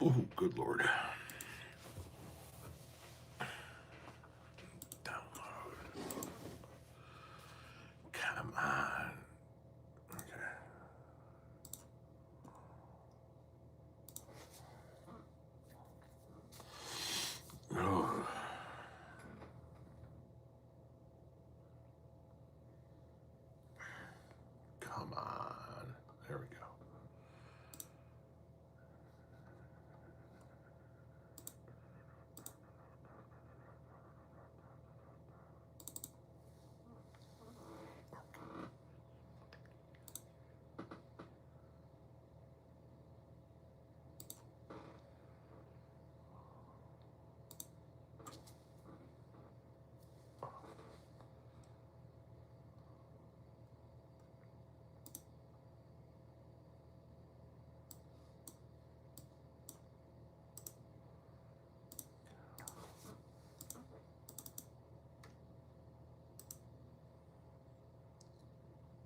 Oh, good Lord. Download. Come on. Okay. Oh. Come on. There we go.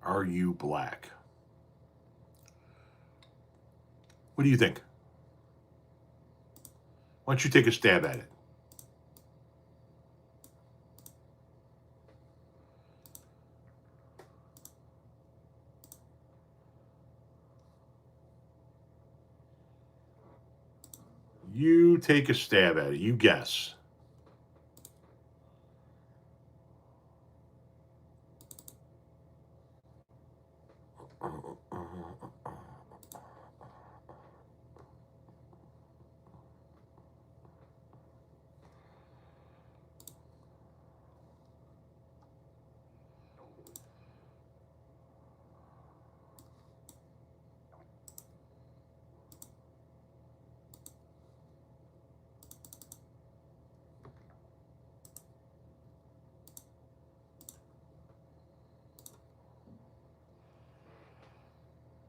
Are you black? What do you think? Why don't you take a stab at it? You take a stab at it. You guess.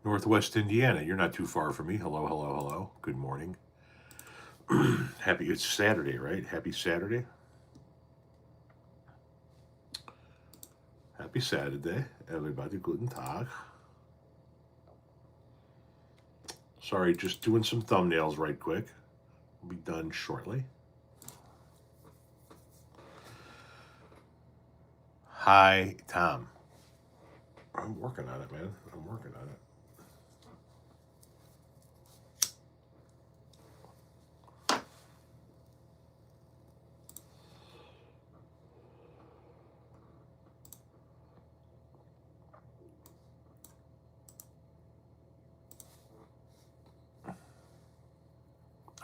Northwest Indiana. You're not too far from me. Hello, hello, hello. Good morning. Happy, it's Saturday, right? Happy Saturday. Happy Saturday, everybody. Guten Tag. Sorry, just doing some thumbnails right quick. We'll be done shortly. Hi, Tom. I'm working on it, man. I'm working on it.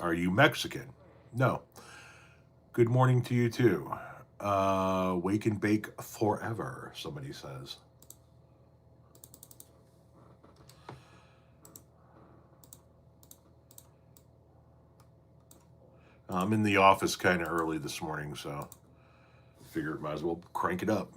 Are you Mexican? No. Good morning to you too. Wake and bake forever, somebody says. I'm in the office kind of early this morning, so figured might as well crank it up.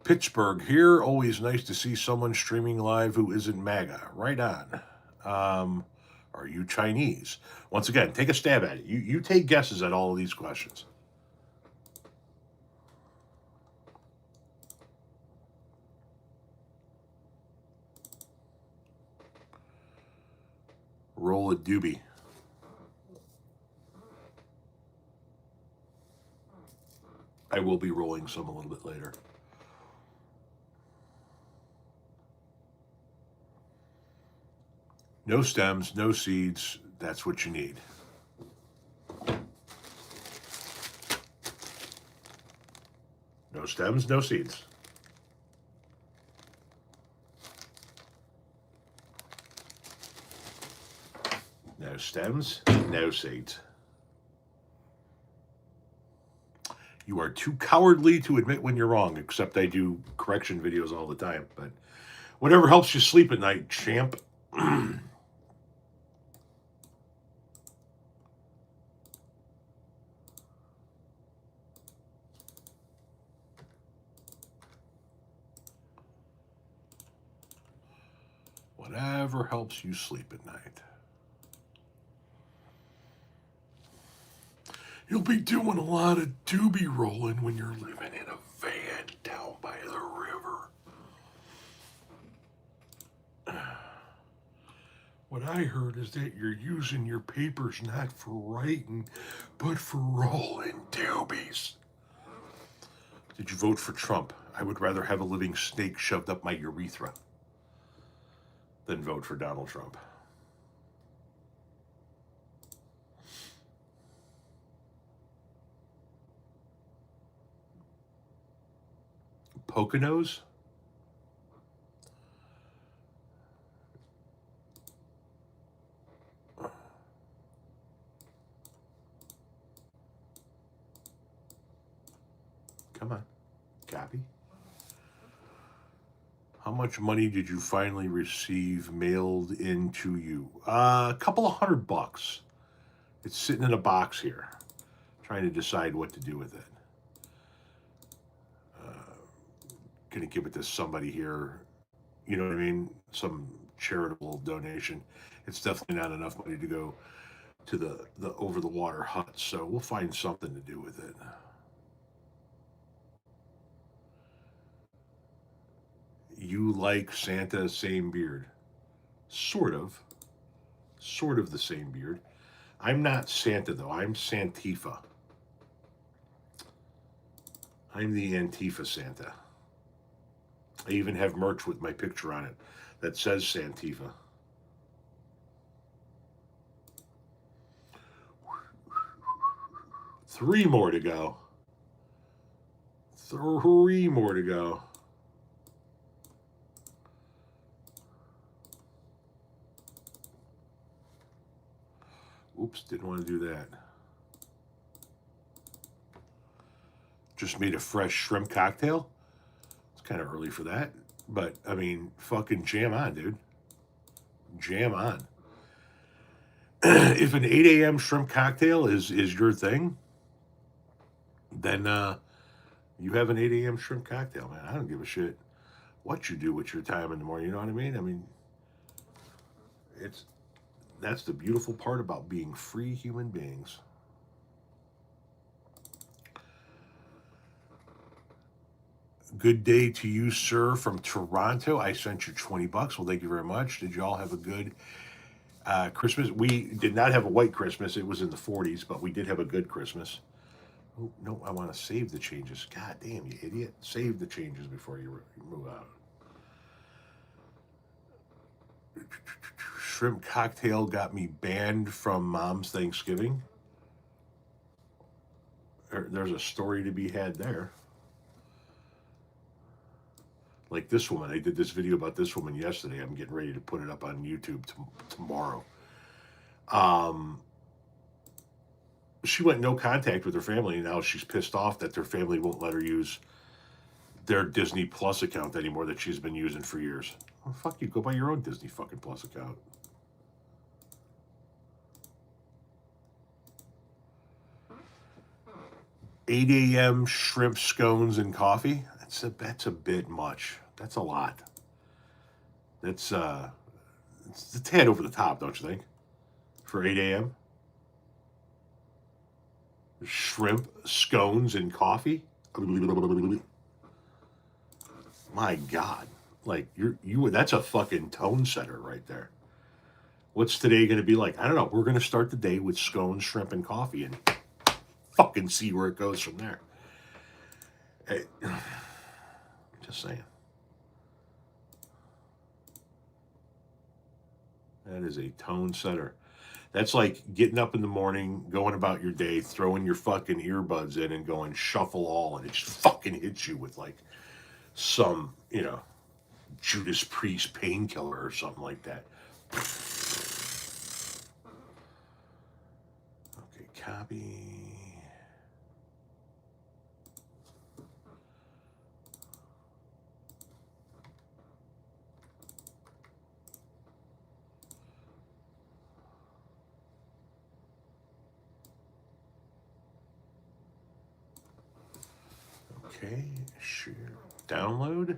Pittsburgh here. Always nice to see someone streaming live who isn't MAGA. Right on. Are you Chinese? Once again, take a stab at it. You take guesses at all of these questions. Roll a doobie. I will be rolling some a little bit later. No stems, no seeds. That's what you need. No stems, no seeds. No stems, no seeds. You are too cowardly to admit when you're wrong, except I do correction videos all the time. But whatever helps you sleep at night, champ. Whatever helps you sleep at night. You'll be doing a lot of doobie rolling when you're living in a van down by the river. What I heard is that you're using your papers not for writing, but for rolling doobies. Did you vote for Trump? I would rather have a living snake shoved up my urethra than vote for Donald Trump. Poconos? Come on, copy. How much money did you finally receive mailed into you? A couple of $100. It's sitting in a box here. Trying to decide what to do with it. Gonna give it to somebody here. You know what I mean? Some charitable donation. It's definitely not enough money to go to the over the water hut. So we'll find something to do with it. You like Santa, same beard. Sort of. Sort of the same beard. I'm not Santa, though. I'm Santifa. I'm the Antifa Santa. I even have merch with my picture on it that says Santifa. Three more to go. Three more to go. Oops, didn't want to do that. Just made a fresh shrimp cocktail. It's kind of early for that. But, I mean, fucking jam on, dude. Jam on. If an 8 a.m. shrimp cocktail is your thing, then you have an 8 a.m. shrimp cocktail, man. I don't give a shit what you do with your time in the morning. You know what I mean? I mean, that's the beautiful part about being free human beings. Good day to you, sir, from Toronto. I sent you $20. Well, thank you very much. Did you all have a good Christmas? We did not have a white Christmas. It was in the 40s, but we did have a good Christmas. Oh, no, I want to save the changes. God damn, you idiot. Save the changes before you move out. Shrimp cocktail got me banned from Mom's Thanksgiving. There's a story to be had there. Like this woman, I did this video about this woman yesterday. I'm getting ready to put it up on YouTube tomorrow. She went no contact with her family, and now she's pissed off that their family won't let her use their Disney Plus account anymore that she's been using for years. Well, fuck you, go buy your own Disney fucking Plus account. $8 a.m. shrimp scones and coffee. That's a bit much. That's a lot. It's a tad over the top, don't you think? For 8 a.m. Shrimp, scones, and coffee. My God, like you that's a fucking tone setter right there. What's today going to be like? I don't know. We're going to start the day with scones, shrimp, and coffee, and fucking see where it goes from there. Hey, just saying. That is a tone setter. That's like getting up in the morning, going about your day, throwing your fucking earbuds in and going shuffle all, and it just fucking hits you with like some, Judas Priest painkiller or something like that. Okay, copy. Okay, share. Download.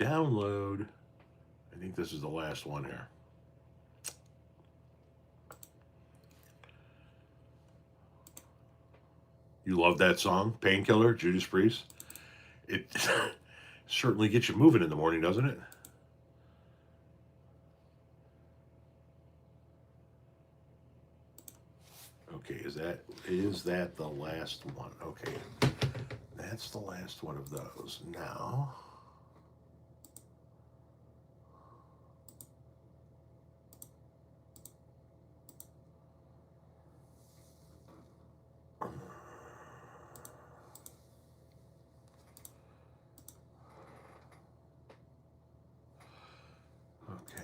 I think this is the last one here. You love that song, Painkiller, Judas Priest? It certainly gets you moving in the morning, doesn't it? Okay, is that the last one? Okay, that's the last one of those. Now, okay.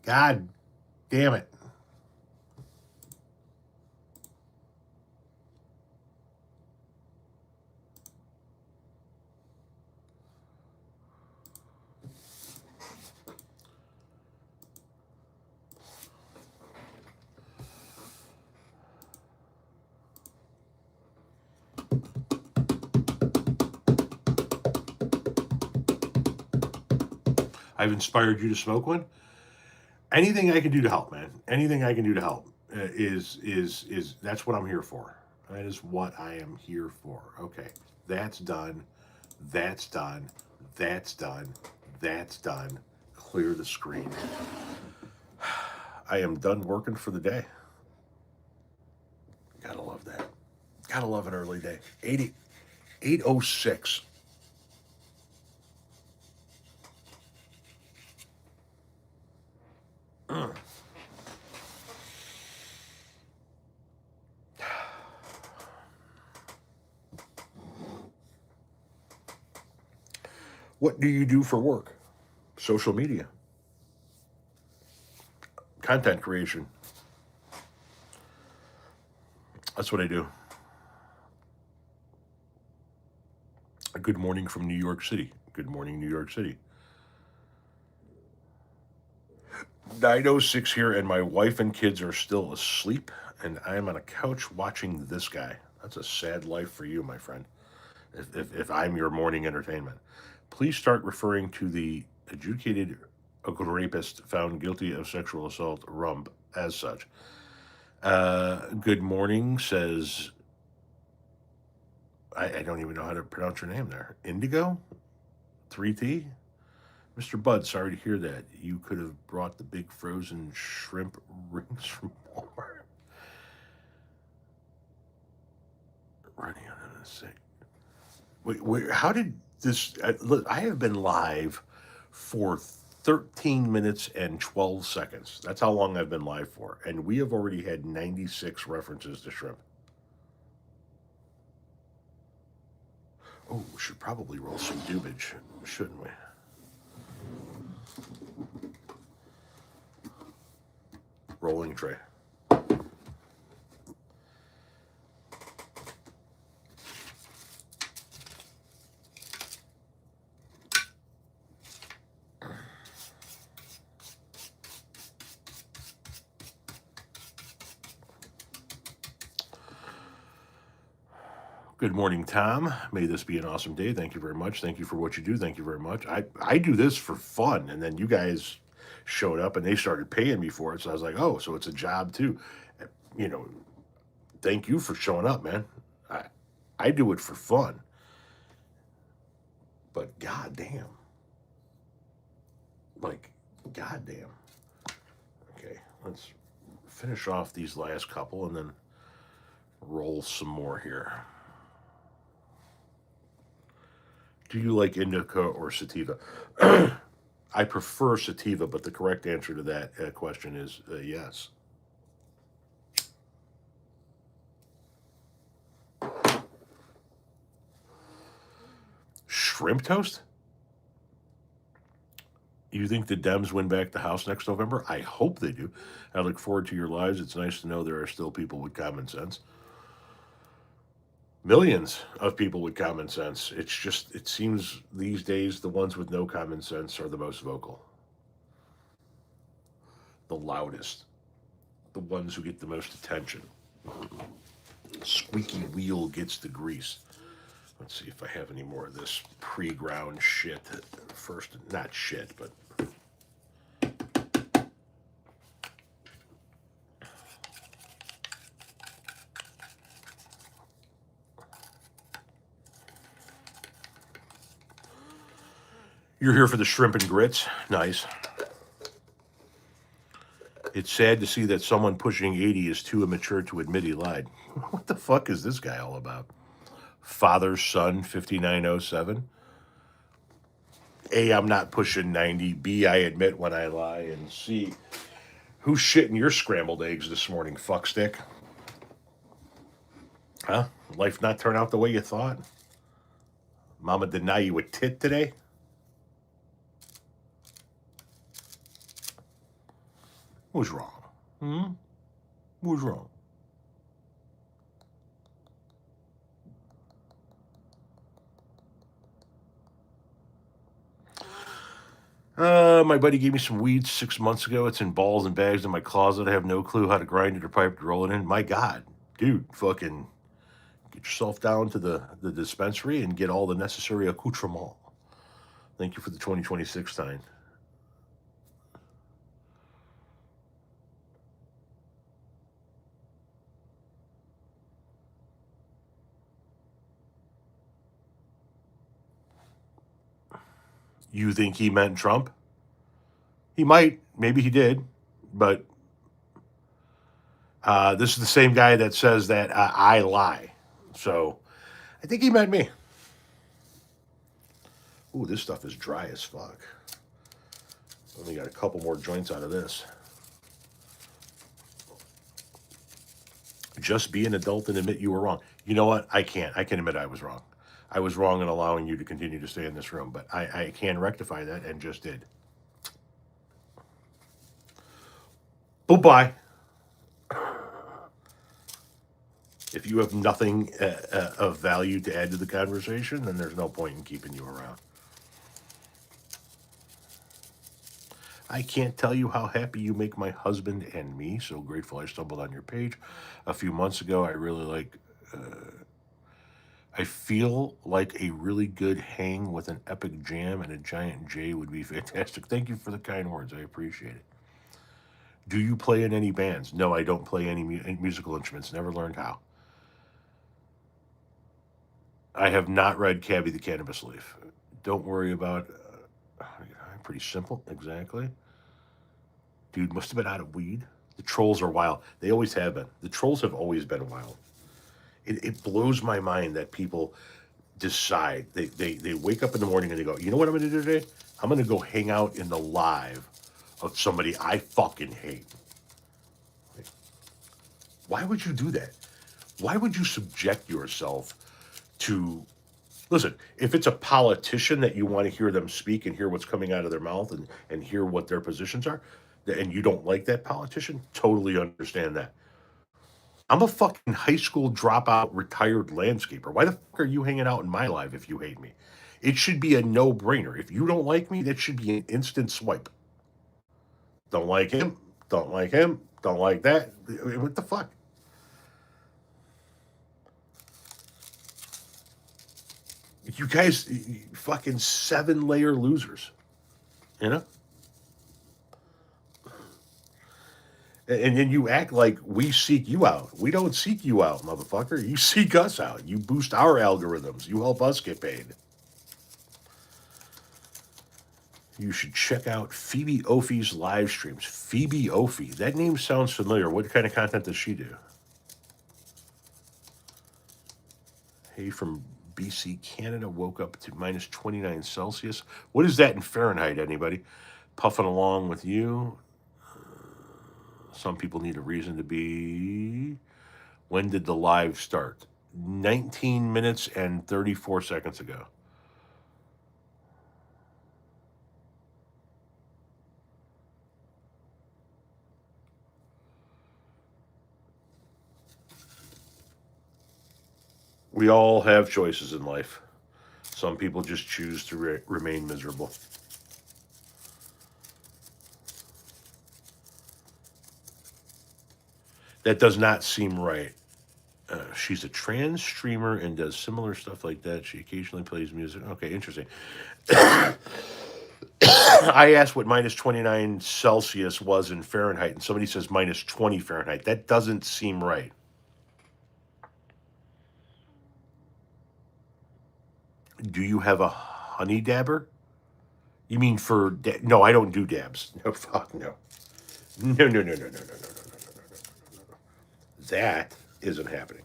God damn it. I've inspired you to smoke one. Anything I can do to help, man. Anything I can do to help is that's what I'm here for. That is what I am here for. Okay, that's done. That's done. That's done. That's done. Clear the screen. I am done working for the day. Gotta love that. Gotta love an early day. 8:06. What do you do for work? Social media, content creation. That's what I do. Good morning from New York City. Good morning, New York City. 9:06 here, and my wife and kids are still asleep, and I am on a couch watching this guy. That's a sad life for you, my friend. If I'm your morning entertainment, please start referring to the adjudicated rapist found guilty of sexual assault, rump, as such. Good morning, says, I don't even know how to pronounce your name there. Indigo? 3T? Mr. Bud, sorry to hear that. You could have brought the big frozen shrimp rings from Walmart. Running on a sick. Wait, how did this? Look, I have been live for 13 minutes and 12 seconds. That's how long I've been live for. And we have already had 96 references to shrimp. Oh, we should probably roll some dubage, shouldn't we? Rolling tray. Good morning, Tom. May this be an awesome day. Thank you very much. Thank you for what you do. Thank you very much. I do this for fun, and then you guys showed up and they started paying me for it. So I was like, oh, so it's a job too. You know, thank you for showing up, man. I do it for fun. But goddamn. Like, goddamn. Okay, let's finish off these last couple and then roll some more here. Do you like indica or sativa? I prefer sativa, but the correct answer to that question is yes. Shrimp toast? You think the Dems win back the House next November? I hope they do. I look forward to your lives. It's nice to know there are still people with common sense. Millions of people with common sense. It's just, it seems these days the ones with no common sense are the most vocal, the loudest, the ones who get the most attention. Squeaky wheel gets the grease. Let's see if I have any more of this pre-ground shit. First, not shit, but You're here for the shrimp and grits. Nice. It's sad to see that someone pushing 80 is too immature to admit he lied. What the fuck is this guy all about? Father, son, 5907. A, I'm not pushing 90. B, I admit when I lie. And C, who's shitting your scrambled eggs this morning, fuckstick? Huh? Life not turn out the way you thought? Mama deny you a tit today? What's wrong? What's wrong? My buddy gave me some weed 6 months ago. It's in balls and bags in my closet. I have no clue how to grind it or pipe to roll it in. My God, dude, fucking get yourself down to the dispensary and get all the necessary accoutrement. Thank you for the 2026 sign. You think he meant Trump? He might. Maybe he did. But this is the same guy that says that I lie. So I think he meant me. Ooh, this stuff is dry as fuck. Only got a couple more joints out of this. Just be an adult and admit you were wrong. You know what? I can't. I can admit I was wrong. I was wrong in allowing you to continue to stay in this room, but I can rectify that and just did. Bye-bye. If you have nothing of value to add to the conversation, then there's no point in keeping you around. I can't tell you how happy you make my husband and me. So grateful I stumbled on your page a few months ago. I feel like a really good hang with an epic jam and a giant J would be fantastic. Thank you for the kind words. I appreciate it. Do you play in any bands? No, I don't play any musical instruments. Never learned how. I have not read Cabby the Cannabis Leaf. Don't worry about. Pretty simple, exactly. Dude must have been out of weed. The trolls are wild. They always have been. The trolls have always been wild. It blows my mind that people decide they wake up in the morning and they go, you know what I'm going to do today? I'm going to go hang out in the live of somebody I fucking hate. Why would you do that? Why would you subject yourself to, listen, if it's a politician that you want to hear them speak and hear what's coming out of their mouth and hear what their positions are, and you don't like that politician, totally understand that. I'm a fucking high school dropout retired landscaper. Why the fuck are you hanging out in my life if you hate me? It should be a no-brainer. If you don't like me, that should be an instant swipe. Don't like him, don't like him, don't like that. What the fuck? You guys, fucking 7-layer losers, you know? And then you act like we seek you out. We don't seek you out, motherfucker. You seek us out. You boost our algorithms. You help us get paid. You should check out Phoebe Ophi's live streams. Phoebe Ophi. That name sounds familiar. What kind of content does she do? Hey, from BC, Canada, woke up to minus 29 Celsius. What is that in Fahrenheit, anybody? Puffing along with you. Some people need a reason to be. When did the live start? 19 minutes and 34 seconds ago. We all have choices in life. Some people just choose to remain miserable. That does not seem right. She's a trans streamer and does similar stuff like that. She occasionally plays music. Okay, interesting. I asked what minus 29 Celsius was in Fahrenheit, and somebody says minus 20 Fahrenheit. That doesn't seem right. Do you have a honey dabber? You mean for no? I don't do dabs. No, fuck no. No, no, no, no, no, no, no, no, no, no, no. That isn't happening.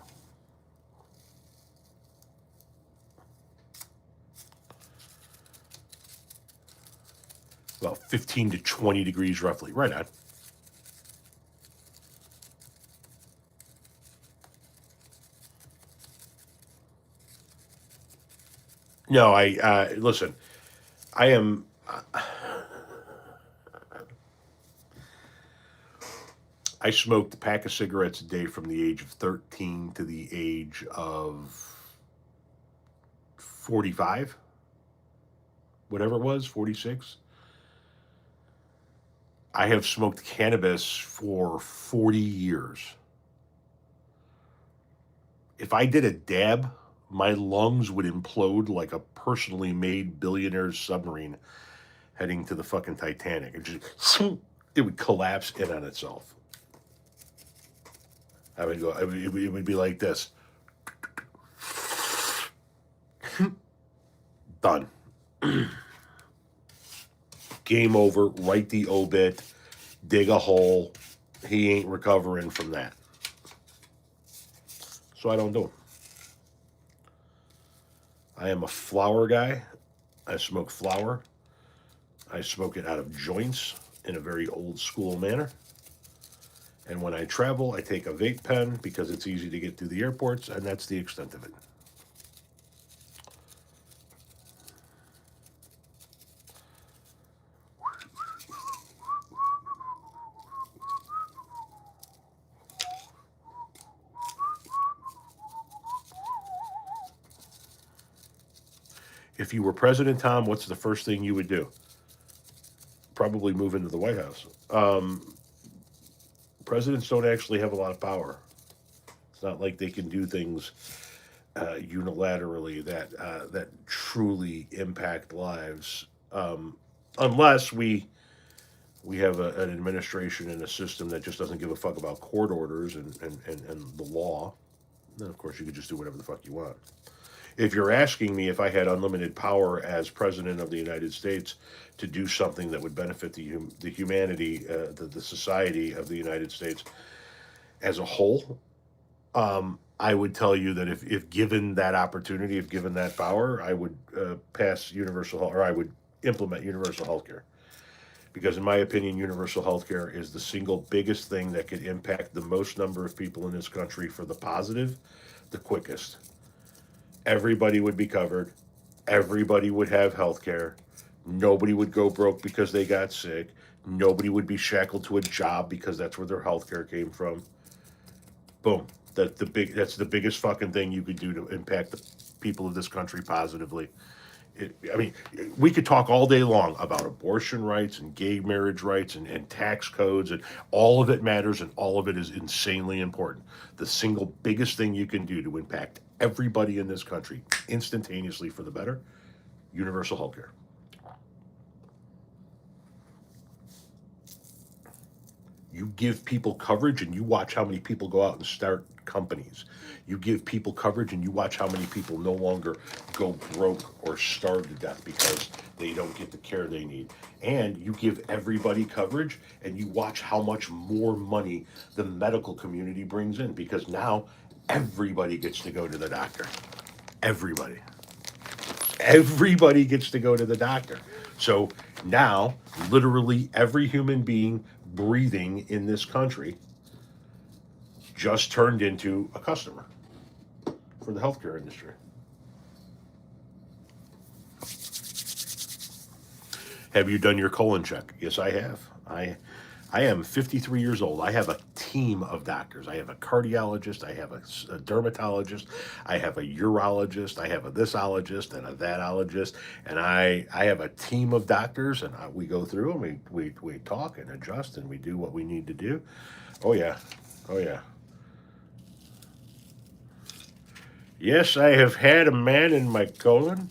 About 15 to 20 degrees roughly. Right on. No, I listen. I am. I smoked a pack of cigarettes a day from the age of 13 to the age of 45, whatever it was, 46. I have smoked cannabis for 40 years. If I did a dab, my lungs would implode like a personally made billionaire's submarine heading to the fucking Titanic. It just it would collapse in on itself. I would go. It would be like this. Done. Game over. Write the obit. Dig a hole. He ain't recovering from that. So I don't do it. I am a flower guy. I smoke flower. I smoke it out of joints in a very old school manner. And when I travel, I take a vape pen because it's easy to get through the airports, and that's the extent of it. If you were president, Tom, what's the first thing you would do? Probably move into the White House. Presidents don't actually have a lot of power. It's not like they can do things unilaterally that truly impact lives, unless we have an administration and a system that just doesn't give a fuck about court orders and the law. Then of course you could just do whatever the fuck you want. If you're asking me if I had unlimited power as president of the United States to do something that would benefit the humanity, the society of the United States as a whole, I would tell you that if given that opportunity, if given that power, I would pass universal health, or I would implement universal health care. Because in my opinion, universal health care is the single biggest thing that could impact the most number of people in this country for the positive, the quickest. Everybody would be covered. Everybody would have health care. Nobody would go broke because they got sick. Nobody would be shackled to a job because that's where their health care came from. Boom. That's the biggest fucking thing you could do to impact the people of this country positively. I mean, we could talk all day long about abortion rights and gay marriage rights and tax codes, and all of it matters and all of it is insanely important. The single biggest thing you can do to impact everybody in this country instantaneously for the better, universal health care. You give people coverage and you watch how many people go out and start companies. You give people coverage and you watch how many people no longer go broke or starve to death because they don't get the care they need. And you give everybody coverage and you watch how much more money the medical community brings in because now everybody gets to go to the doctor. Everybody. Everybody gets to go to the doctor. So now, literally every human being breathing in this country just turned into a customer for the healthcare industry. Have you done your colon check? Yes, I have. I am 53 years old. I have a team of doctors. I have a cardiologist. I have a dermatologist. I have a urologist. I have a thisologist and a thatologist. And I have a team of doctors, and we go through and we talk and adjust and we do what we need to do. Oh, yeah. Oh, yeah. Yes, I have had a man in my colon.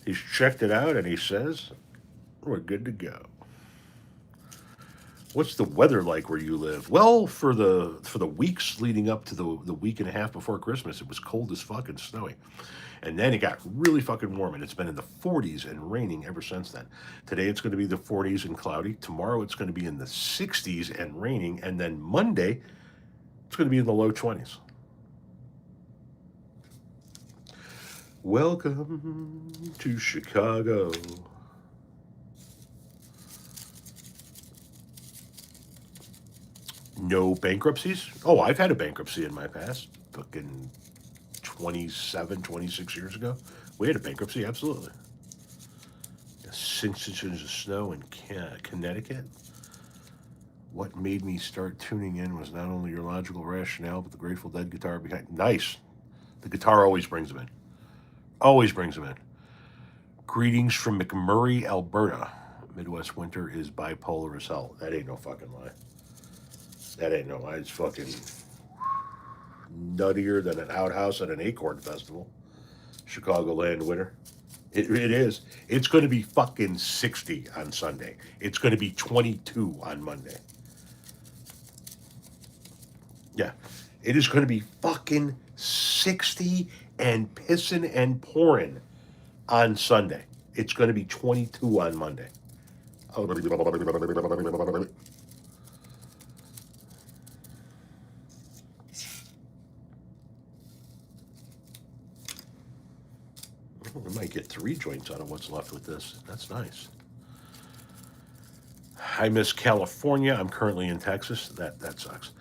He's checked it out and he says, we're good to go. What's the weather like where you live? Well, for the weeks leading up to the week and a half before Christmas, it was cold as fuck and snowy. And then it got really fucking warm, and it's been in the 40s and raining ever since then. Today it's going to be the 40s and cloudy. Tomorrow it's going to be in the 60s and raining, and then Monday it's going to be in the low 20s. Welcome to Chicago. No bankruptcies? Oh, I've had a bankruptcy in my past. Fucking 27, 26 years ago. We had a bankruptcy, absolutely. 6 inches of snow in Connecticut. What made me start tuning in was not only your logical rationale, but the Grateful Dead guitar behind. Nice. The guitar always brings them in. Always brings them in. Greetings from McMurray, Alberta. Midwest winter is bipolar as hell. That ain't no fucking lie. That ain't no lie. It's fucking nuttier than an outhouse at an Acorn Festival. Chicagoland winter. It is. It's going to be fucking 60 on Sunday. It's going to be 22 on Monday. Yeah. It is going to be fucking 60 and pissing and pouring on Sunday. It's going to be 22 on Monday. We might get 3 joints out of what's left with this. That's nice. I miss California. I'm currently in Texas. That sucks.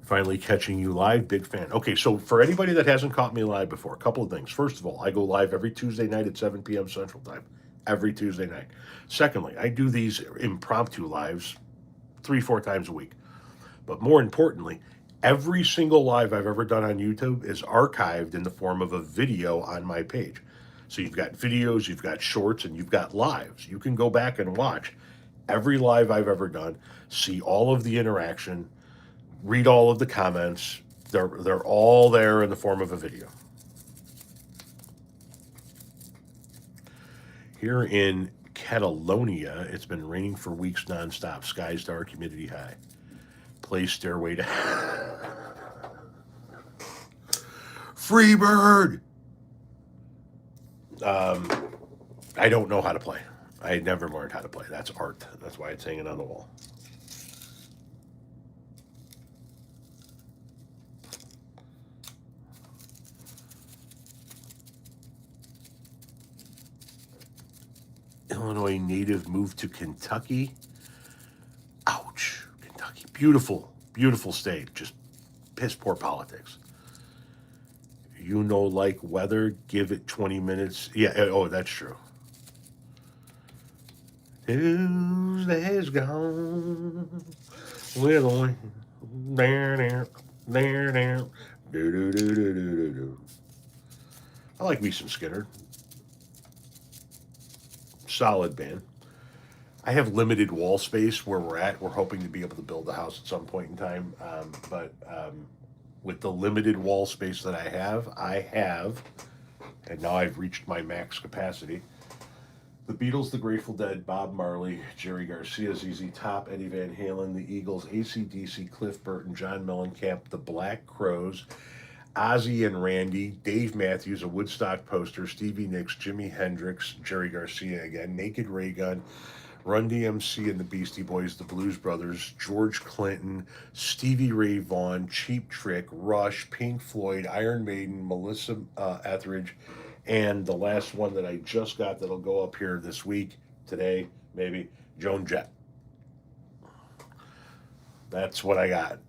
Finally catching you live. Big fan. Okay, so for anybody that hasn't caught me live before, a couple of things. First of all, I go live every Tuesday night at 7 p.m. Central Time. Every Tuesday night. Secondly, I do these impromptu lives 3-4 times a week. But more importantly, every single live I've ever done on YouTube is archived in the form of a video on my page. So you've got videos, you've got shorts, and you've got lives. You can go back and watch every live I've ever done, see all of the interaction, read all of the comments. They're all there in the form of a video. Here in Catalonia, it's been raining for weeks nonstop. Skies dark, humidity high. Play Stairway to Freebird! I don't know how to play. I never learned how to play. That's art. That's why it's hanging on the wall. Illinois native moved to Kentucky. Ouch. Kentucky. Beautiful, beautiful state. Just piss poor politics. You know, like weather, give it 20 minutes. Yeah, oh, that's true. Tuesday's gone. Little there. Do. I like me some Skinner. Solid band. I have limited wall space where we're at. We're hoping to be able to build a house at some point in time. But with the limited wall space that I have, and now I've reached my max capacity, the Beatles, the Grateful Dead, Bob Marley, Jerry Garcia, ZZ Top, Eddie Van Halen, the Eagles, AC/DC, Cliff Burton, John Mellencamp, the Black Crowes, Ozzy and Randy, Dave Matthews, a Woodstock poster, Stevie Nicks, Jimi Hendrix, Jerry Garcia again, Naked Ray Gun, Run DMC and the Beastie Boys, the Blues Brothers, George Clinton, Stevie Ray Vaughan, Cheap Trick, Rush, Pink Floyd, Iron Maiden, Melissa Etheridge, and the last one that I just got that'll go up here this week, today, maybe, Joan Jett. That's what I got.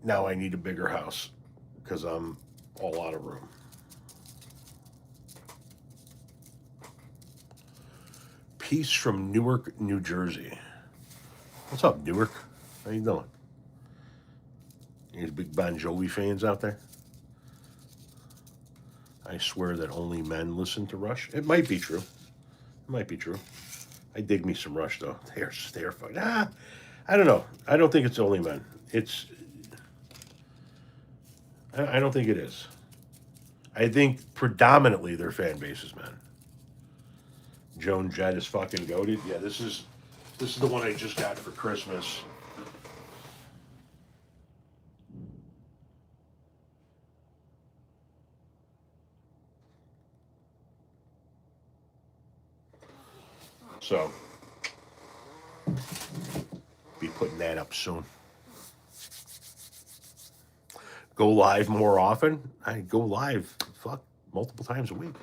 Now I need a bigger house because I'm all out of room. Peace from Newark, New Jersey. What's up, Newark? How you doing? Any big Bon Jovi fans out there? I swear that only men listen to Rush. It might be true. It might be true. I dig me some Rush, though. They're fun. I don't know. I don't think it's only men. I don't think it is. I think predominantly their fan base is men. Joan Jett is fucking goated. Yeah, this is the one I just got for Christmas. So, be putting that up soon. Go live more often. I go live, multiple times a week.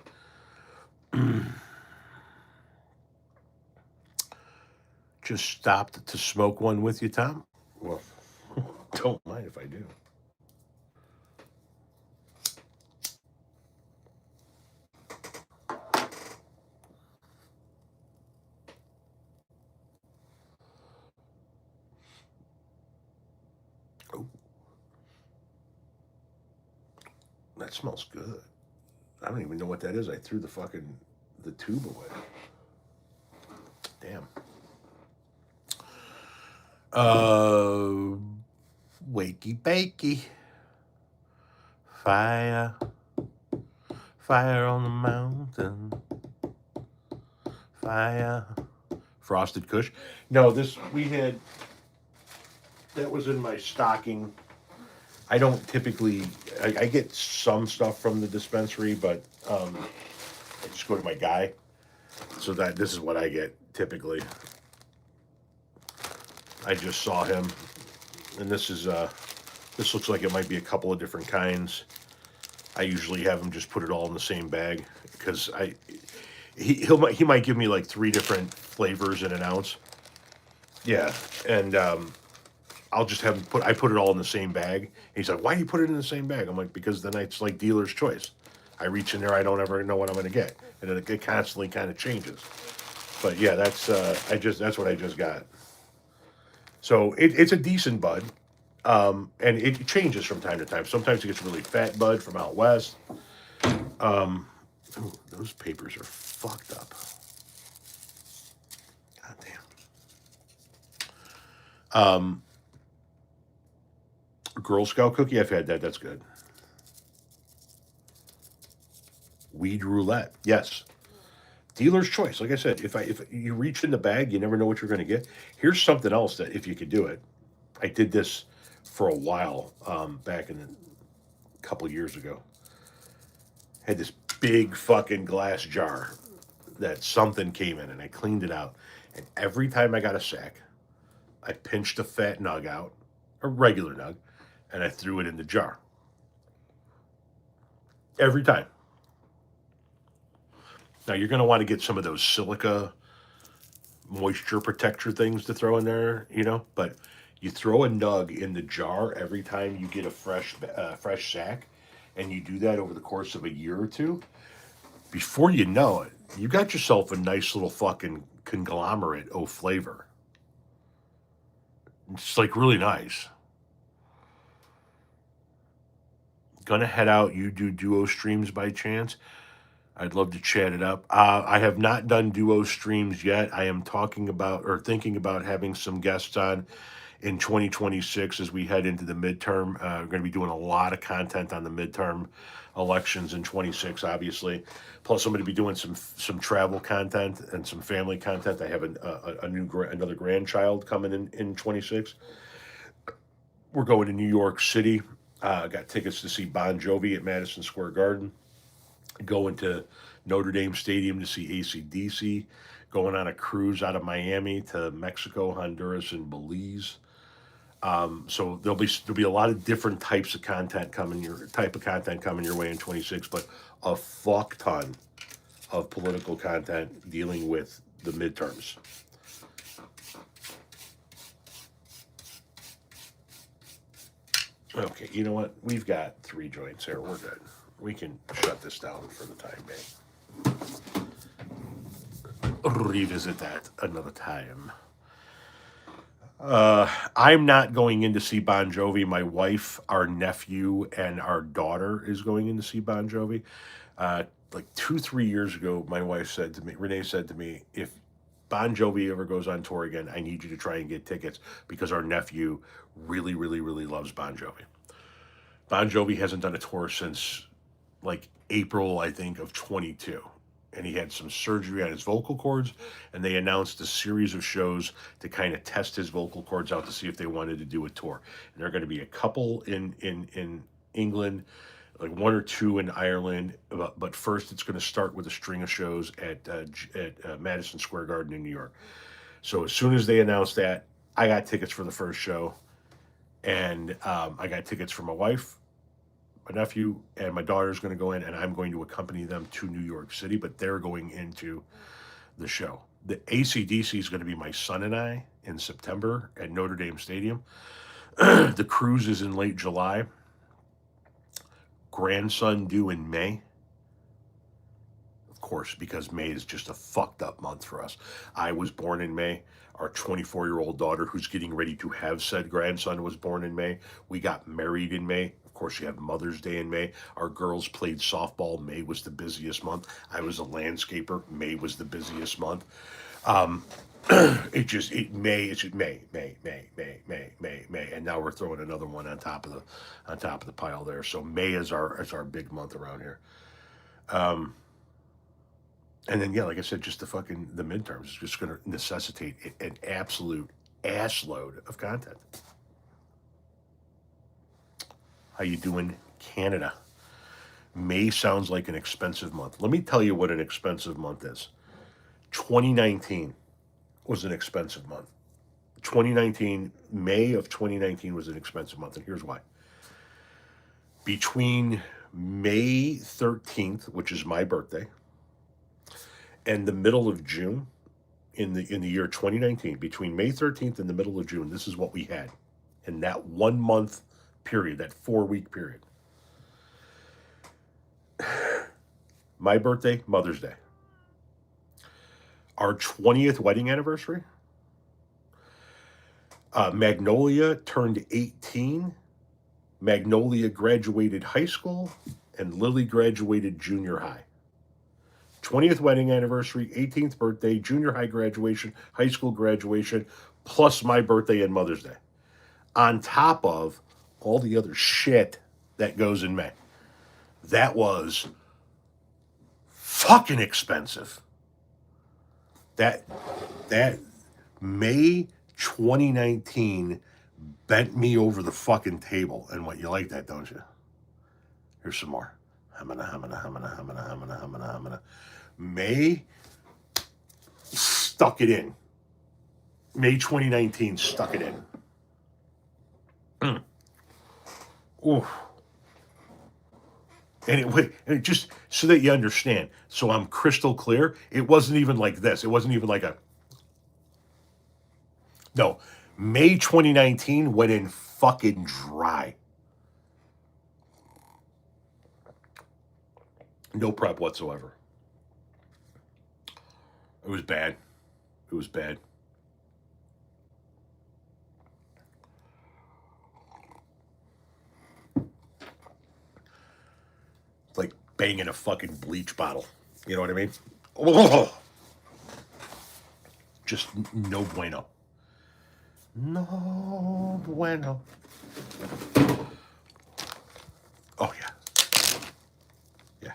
Just stopped to smoke one with you, Tom. Well, don't mind if I do. Oh, that smells good. I don't even know what that is. I threw the tube away. Damn. Wakey bakey. Fire. Fire on the mountain. Fire. Frosted Kush. No, that was in my stocking. I don't typically, I get some stuff from the dispensary, but I just go to my guy. So this is what I get typically. I just saw him, and this looks like it might be a couple of different kinds. I usually have him just put it all in the same bag because he might give me like 3 different flavors in an ounce. Yeah, and I'll just have him I put it all in the same bag. He's like, "Why do you put it in the same bag?" I'm like, "Because then it's like dealer's choice. I reach in there, I don't ever know what I'm going to get, and it constantly kind of changes." But yeah, that's what I just got. So it's a decent bud, and it changes from time to time. Sometimes it gets really fat bud from out west. Ooh, those papers are fucked up. God damn. Girl Scout cookie, I've had that. That's good. Weed roulette, yes. Dealer's choice. Like I said, if you reach in the bag, you never know what you're going to get. Here's something else that if you could do it, I did this for a while back in a couple years ago. Had this big fucking glass jar that something came in, and I cleaned it out. And every time I got a sack, I pinched a fat nug out, a regular nug, and I threw it in the jar. Every time. Now you're going to want to get some of those silica moisture protector things to throw in there, but you throw a nug in the jar every time you get a fresh sack, and you do that over the course of a year or two. Before you know it, you got yourself a nice little fucking conglomerate of flavor. It's like really nice. Gonna head out. You do duo streams by chance? I'd love to chat it up. I have not done duo streams yet. I am talking about or thinking about having some guests on in 2026 as we head into the midterm. We're going to be doing a lot of content on the midterm elections in 26, obviously. Plus, I'm going to be doing some travel content and some family content. I have another grandchild coming in 26. We're going to New York City. Got tickets to see Bon Jovi at Madison Square Garden. Going to Notre Dame Stadium to see AC/DC. Going on a cruise out of Miami to Mexico, Honduras, and Belize. So there'll be a lot of different type of content coming your way in 26, but a fuck ton of political content dealing with the midterms. Okay, you know what? We've got 3 joints here. We're good. We can shut this down for the time being. Revisit that another time. I'm not going in to see Bon Jovi. My wife, our nephew, and our daughter is going in to see Bon Jovi. Like 2-3 years ago, my wife said to me, Renee said to me, if Bon Jovi ever goes on tour again, I need you to try and get tickets because our nephew really, really, really loves Bon Jovi. Bon Jovi hasn't done a tour since like April, I think, of 22. And he had some surgery on his vocal cords, and they announced a series of shows to kind of test his vocal cords out to see if they wanted to do a tour. And there are going to be a couple in England, like one or two in Ireland, but first it's going to start with a string of shows at Madison Square Garden in New York. So as soon as they announced that, I got tickets for the first show, and I got tickets for my wife, my nephew, and my daughter's going to go in, and I'm going to accompany them to New York City, but they're going into the show. The AC/DC is going to be my son and I in September at Notre Dame Stadium. The cruise is in late July. Grandson due in May. Of course, because May is just a fucked up month for us. I was born in May. Our 24-year-old daughter, who's getting ready to have said grandson, was born in May. We got married in May. Of course, you have Mother's Day in May. Our girls played softball. May was the busiest month. I was a landscaper. May was the busiest month. May, it's just May, and now we're throwing another one on top of the pile there. So May is our big month around here. And then, yeah, like I said, just the midterms is just going to necessitate an absolute ass load of content. How you doing, Canada? May sounds like an expensive month. Let me tell you what an expensive month is. 2019 was an expensive month. May of 2019 was an expensive month, and here's why. Between May 13th, which is my birthday, and the middle of June in the year 2019, between May 13th and the middle of June, this is what we had in that 1 month period, that 4-week period. My birthday, Mother's Day. Our 20th wedding anniversary. Magnolia turned 18. Magnolia graduated high school, and Lily graduated junior high. 20th wedding anniversary, 18th birthday, junior high graduation, high school graduation, plus my birthday and Mother's Day. On top of all the other shit that goes in May. That was fucking expensive. That May 2019 bent me over the fucking table. And what, you like that, don't you? Here's some more. May stuck it in. May 2019 stuck it in. Ooh. And it just so that you understand. So I'm crystal clear. It wasn't even like this. It wasn't even like no. May 2019 went in fucking dry. No prep whatsoever. It was bad. It was bad. Like banging a fucking bleach bottle. You know what I mean? Oh, just no bueno. No bueno. Oh, yeah. Yeah.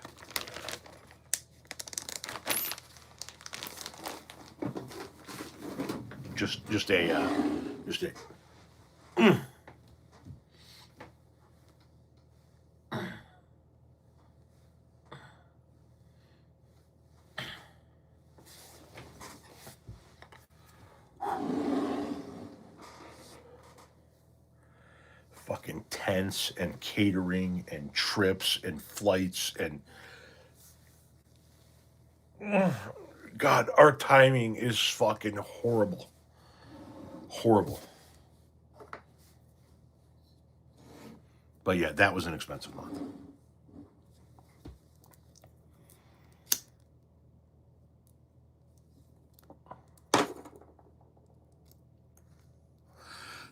Just a fucking tents and catering and trips and flights and God, our timing is fucking horrible. Horrible. But yeah, that was an expensive month.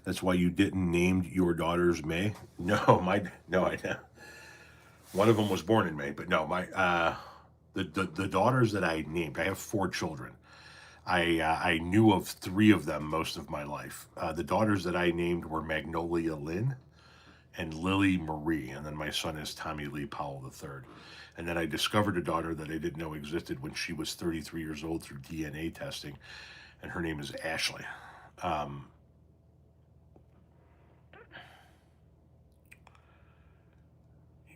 That's why you didn't name your daughters May? No, I didn't. One of them was born in May, but no, the daughters that I named, I have 4 children. I knew of 3 of them most of my life. The daughters that I named were Magnolia Lynn and Lily Marie, and then my son is Tommy Lee Powell III. And then I discovered a daughter that I didn't know existed when she was 33 years old through DNA testing, and her name is Ashley.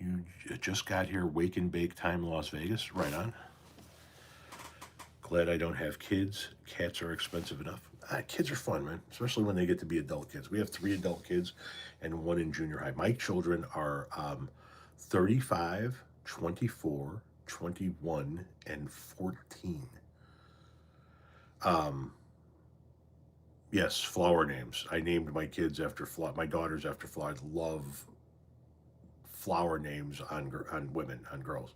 You just got here, wake and bake time, Las Vegas. Right on. Glad I don't have kids. Cats are expensive enough. Kids are fun, man, especially when they get to be adult kids. We have 3 adult kids and 1 in junior high. My children are 35, 24, 21, and 14. Yes, flower names. I named my kids after my daughters after flowers. I love flower names on women, on girls.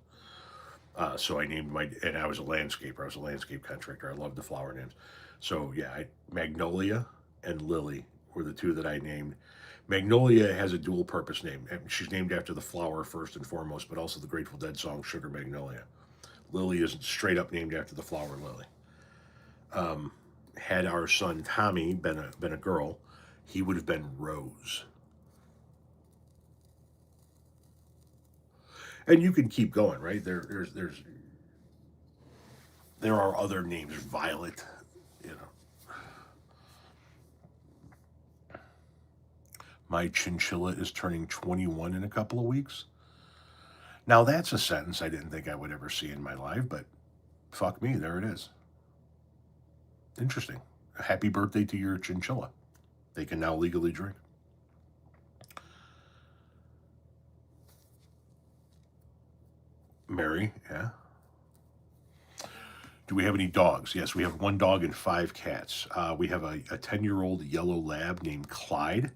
So I named and I was a landscaper. I was a landscape contractor. I loved the flower names. So yeah, Magnolia and Lily were the 2 that I named. Magnolia has a dual purpose name. She's named after the flower first and foremost, but also the Grateful Dead song Sugar Magnolia. Lily is straight up named after the flower lily. Had our son Tommy been a girl, he would have been Rose. And you can keep going, right? There are other names, Violet, you know. My chinchilla is turning 21 in a couple of weeks. Now that's a sentence I didn't think I would ever see in my life, but fuck me, there it is. Interesting. Happy birthday to your chinchilla. They can now legally drink. Mary, yeah. Do we have any dogs? Yes, we have 1 dog and 5 cats. We have a 10-year-old yellow lab named Clyde.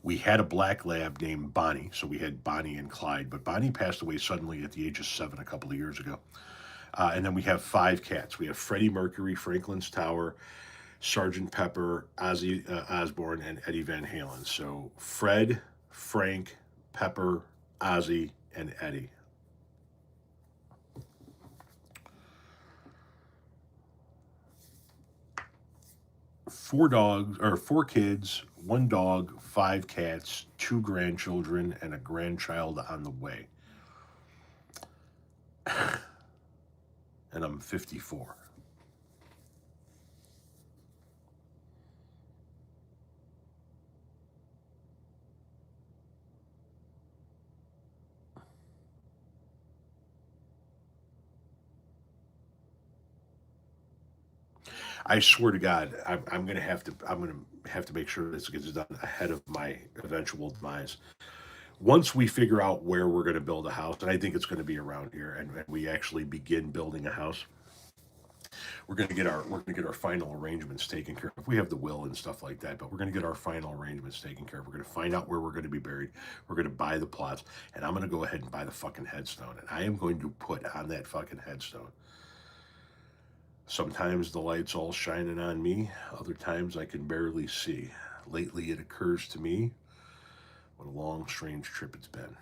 We had a black lab named Bonnie, so we had Bonnie and Clyde, but Bonnie passed away suddenly at the age of 7 a couple of years ago. And then we have 5 cats. We have Freddie Mercury, Franklin's Tower, Sergeant Pepper, Ozzy Osbourne, and Eddie Van Halen. So Fred, Frank, Pepper, Ozzy, and Eddie. Four kids, 1 dog, 5 cats, 2 grandchildren, and a grandchild on the way. And I'm 54. I swear to God, I'm gonna have to. I'm gonna have to make sure this gets done ahead of my eventual demise. Once we figure out where we're going to build a house, and I think it's going to be around here, and we actually begin building a house, we're going to get our final arrangements taken care of. We have the will and stuff like that, but we're going to get our final arrangements taken care of. We're going to find out where we're going to be buried. We're going to buy the plots, and I'm going to go ahead and buy the fucking headstone, and I am going to put on that fucking headstone. Sometimes the light's all shining on me. Other times I can barely see. Lately, it occurs to me what a long, strange trip it's been.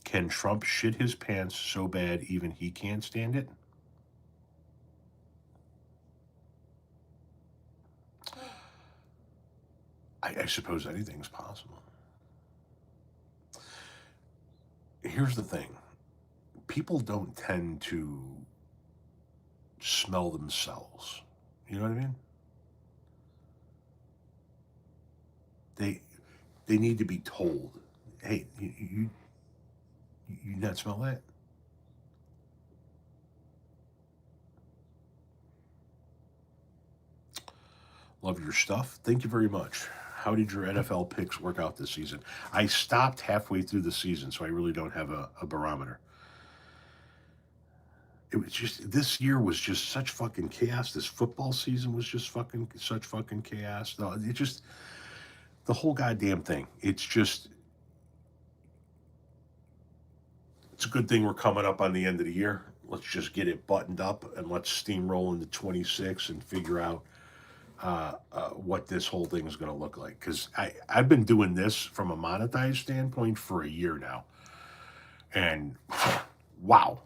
Can Trump shit his pants so bad even he can't stand it? I suppose anything's possible. Here's the thing, people don't tend to smell themselves. You know what I mean? They they need to be told, hey, you not smell that? Love your stuff. Thank you very much. How did your NFL picks work out this season? I stopped halfway through the season, so I really don't have a barometer. It was just, this year was just such fucking chaos. This football season was just fucking such fucking chaos. No, it just, the whole goddamn thing. It's a good thing we're coming up on the end of the year. Let's just get it buttoned up and let's steamroll into 26 and figure out what this whole thing is going to look like. Because I've been doing this from a monetized standpoint for a year now. And wow.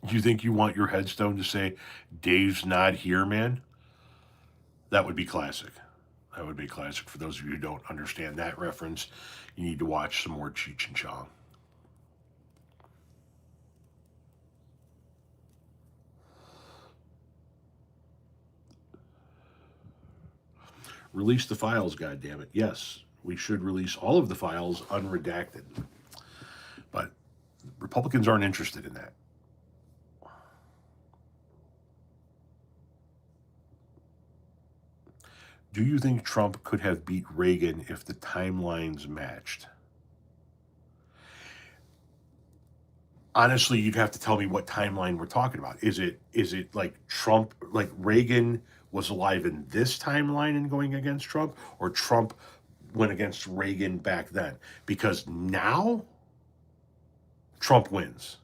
You think you want your headstone to say, Dave's not here, man? That would be classic. That would be classic. For those of you who don't understand that reference, you need to watch some more Cheech and Chong. Release the files, goddammit. Yes, we should release all of the files unredacted. But Republicans aren't interested in that. Do you think Trump could have beat Reagan if the timelines matched? Honestly, you'd have to tell me what timeline we're talking about. Is it like Trump, like Reagan was alive in this timeline and going against Trump, or Trump went against Reagan back then? Because now Trump wins.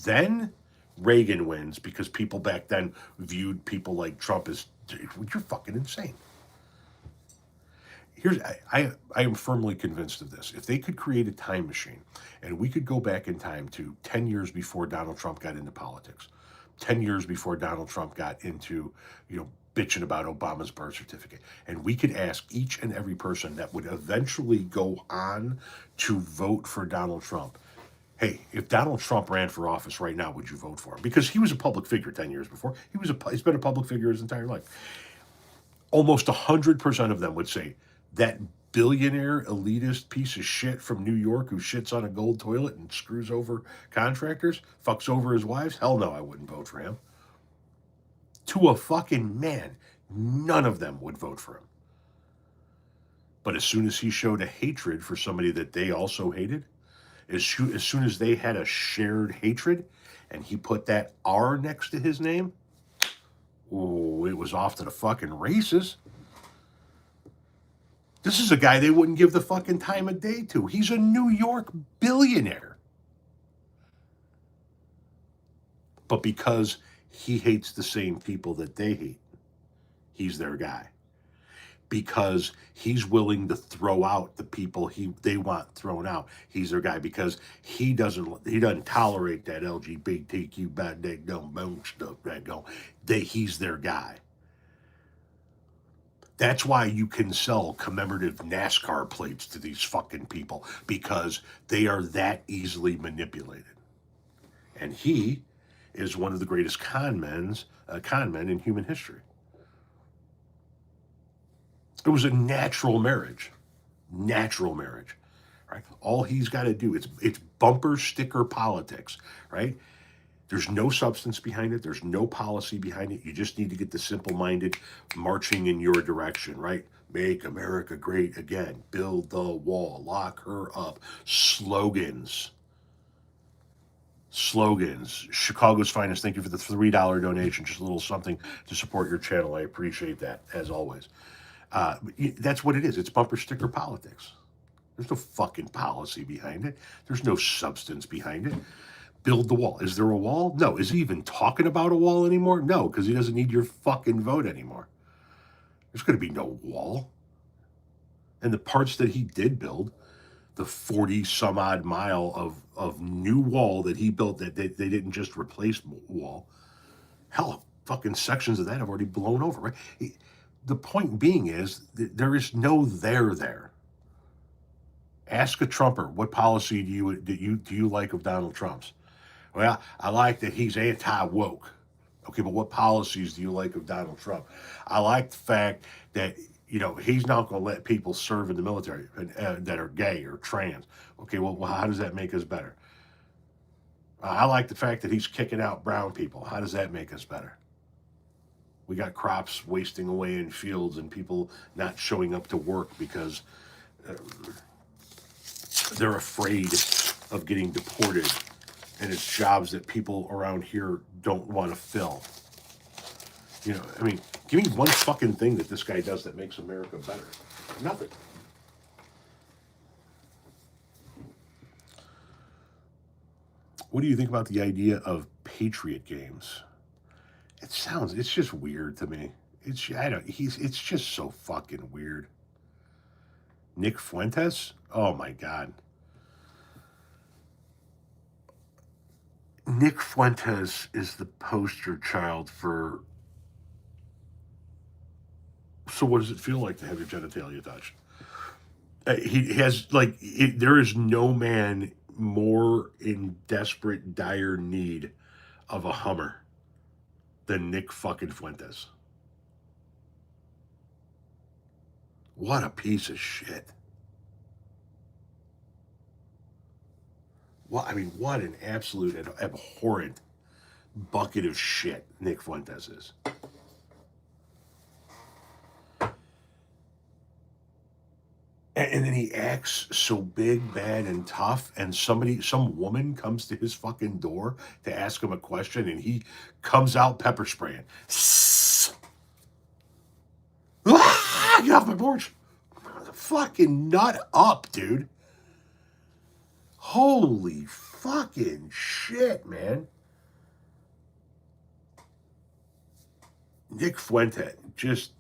Then Reagan wins because people back then viewed people like Trump as, you're fucking insane. I am firmly convinced of this. If they could create a time machine and we could go back in time to 10 years before Donald Trump got into politics, 10 years before Donald Trump got into, bitching about Obama's birth certificate, and we could ask each and every person that would eventually go on to vote for Donald Trump, hey, if Donald Trump ran for office right now, would you vote for him? Because he was a public figure 10 years before. He's been a public figure his entire life. Almost 100% of them would say that billionaire elitist piece of shit from New York who shits on a gold toilet and screws over contractors, fucks over his wives. Hell no, I wouldn't vote for him. To a fucking man, none of them would vote for him. But as soon as he showed a hatred for somebody that they also hated, as soon as they had a shared hatred and he put that R next to his name, oh, it was off to the fucking races. This is a guy they wouldn't give the fucking time of day to. He's a New York billionaire. But because he hates the same people that they hate, he's their guy. Because he's willing to throw out the people they want thrown out, he's their guy. Because he doesn't tolerate that LGBTQ bad day don't bone stuff that go. He's their guy. That's why you can sell commemorative NASCAR plates to these fucking people, because they are that easily manipulated. And he is one of the greatest con men in human history. It was a natural marriage. Natural marriage. Right? All he's got to do, it's bumper sticker politics, right? There's no substance behind it. There's no policy behind it. You just need to get the simple-minded marching in your direction, right? Make America great again. Build the wall. Lock her up. Slogans. Chicago's finest. Thank you for the $3 donation. Just a little something to support your channel. I appreciate that, as always. That's what it is. It's bumper sticker politics. There's no fucking policy behind it. There's no substance behind it. Build the wall. Is there a wall? No. Is he even talking about a wall anymore? No, because he doesn't need your fucking vote anymore. There's going to be no wall. And the parts that he did build, the 40 some odd mile of new wall that he built, that they didn't just replace wall. Hell, fucking sections of that have already blown over, right? The point being is there is no there. Ask a Trumper, what policy do you like of Donald Trump's? Well, I like that he's anti-woke. Okay, but what policies do you like of Donald Trump? I like the fact that, he's not going to let people serve in the military that are gay or trans. Okay, well, how does that make us better? I like the fact that he's kicking out brown people. How does that make us better? We got crops wasting away in fields and people not showing up to work because they're afraid of getting deported. And it's jobs that people around here don't want to fill. Give me one fucking thing that this guy does that makes America better. Nothing. What do you think about the idea of Patriot games? It's just weird to me. It's just so fucking weird. Nick Fuentes? Oh my God. Nick Fuentes is the poster child for. So what does it feel like to have your genitalia touched? He has there is no man more in desperate, dire need of a Hummer than Nick fucking Fuentes. What a piece of shit. Well, I mean, what an absolute abhorrent bucket of shit Nick Fuentes is. And then he acts so big, bad, and tough, and some woman comes to his fucking door to ask him a question, and he comes out pepper spraying. Ah, get off my porch. Fucking nut up, dude. Holy fucking shit, man. Nick Fuente, just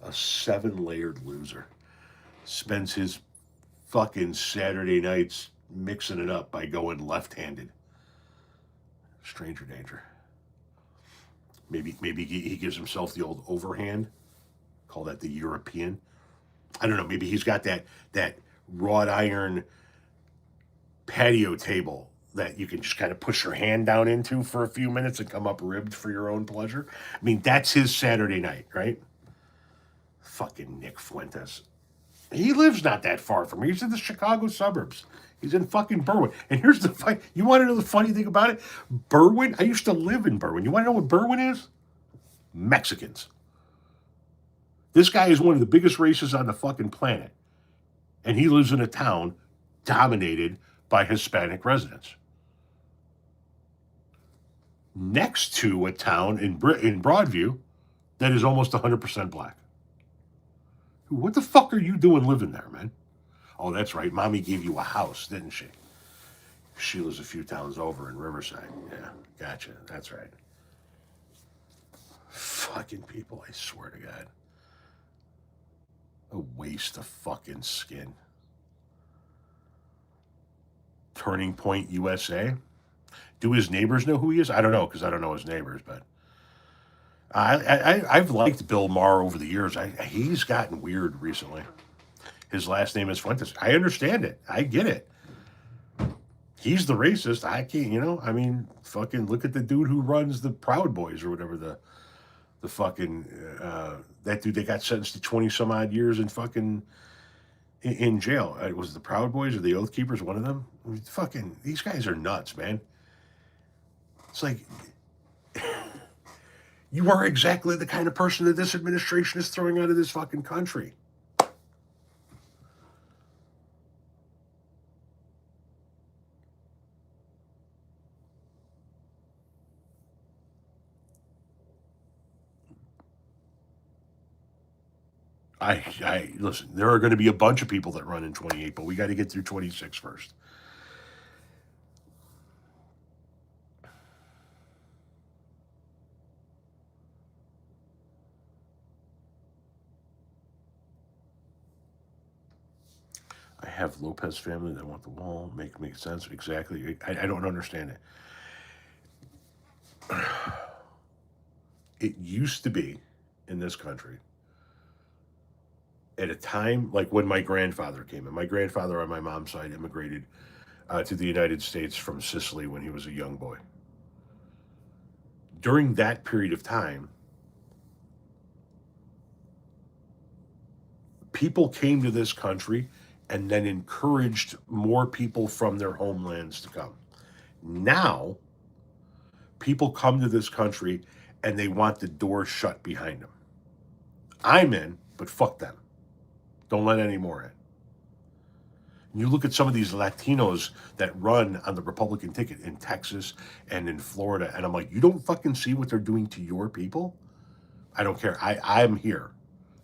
a 7-layered loser. Spends his fucking Saturday nights mixing it up by going left-handed. Stranger danger. Maybe he gives himself the old overhand. Call that the European. I don't know. Maybe he's got that wrought iron patio table that you can just kind of push your hand down into for a few minutes and come up ribbed for your own pleasure. I mean, that's his Saturday night, right? Fucking Nick Fuentes. He lives not that far from me. He's in the Chicago suburbs. He's in fucking Berwyn. And here's the fight. You want to know the funny thing about it? Berwyn, I used to live in Berwyn. You want to know what Berwyn is? Mexicans. This guy is one of the biggest races on the fucking planet. And he lives in a town dominated by Hispanic residents. Next to a town in Broadview that is almost 100% black. What the fuck are you doing living there, man? Oh, that's right. Mommy gave you a house, didn't she? She lives a few towns over in Riverside. Yeah, gotcha. That's right. Fucking people, I swear to God. A waste of fucking skin. Turning Point USA. Do his neighbors know who he is? I don't know, because I don't know his neighbors, but I've liked Bill Maher over the years. He's gotten weird recently. His last name is Fuentes. I understand it. I get it. He's the racist. I can't, I mean, fucking look at the dude who runs the Proud Boys or whatever the fucking, that dude that got sentenced to 20 some odd years in fucking, in jail. Was it the Proud Boys or the Oath Keepers, one of them? I mean, fucking, these guys are nuts, man. It's like, you are exactly the kind of person that this administration is throwing out of this fucking country. I listen, there are going to be a bunch of people that run in 28, but we got to get through 26 first. I have Lopez family that want the wall. Make sense. Exactly. I don't understand it. It used to be in this country at a time like when my grandfather came in. My grandfather on my mom's side immigrated to the United States from Sicily when he was a young boy. During that period of time, people came to this country and then encouraged more people from their homelands to come. Now, people come to this country and they want the door shut behind them. I'm in, but fuck them. Don't let any more in. And you look at some of these Latinos that run on the Republican ticket in Texas and in Florida, and I'm like, you don't fucking see what they're doing to your people? I don't care. I'm here.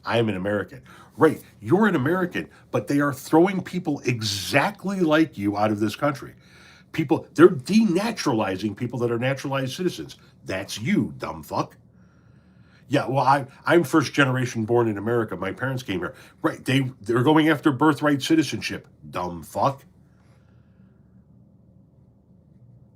I am an American. Right, you're an American, but they are throwing people exactly like you out of this country. People, they're denaturalizing people that are naturalized citizens. That's you, dumb fuck. Yeah, well, I'm first generation born in America. My parents came here. Right, they're going after birthright citizenship. Dumb fuck.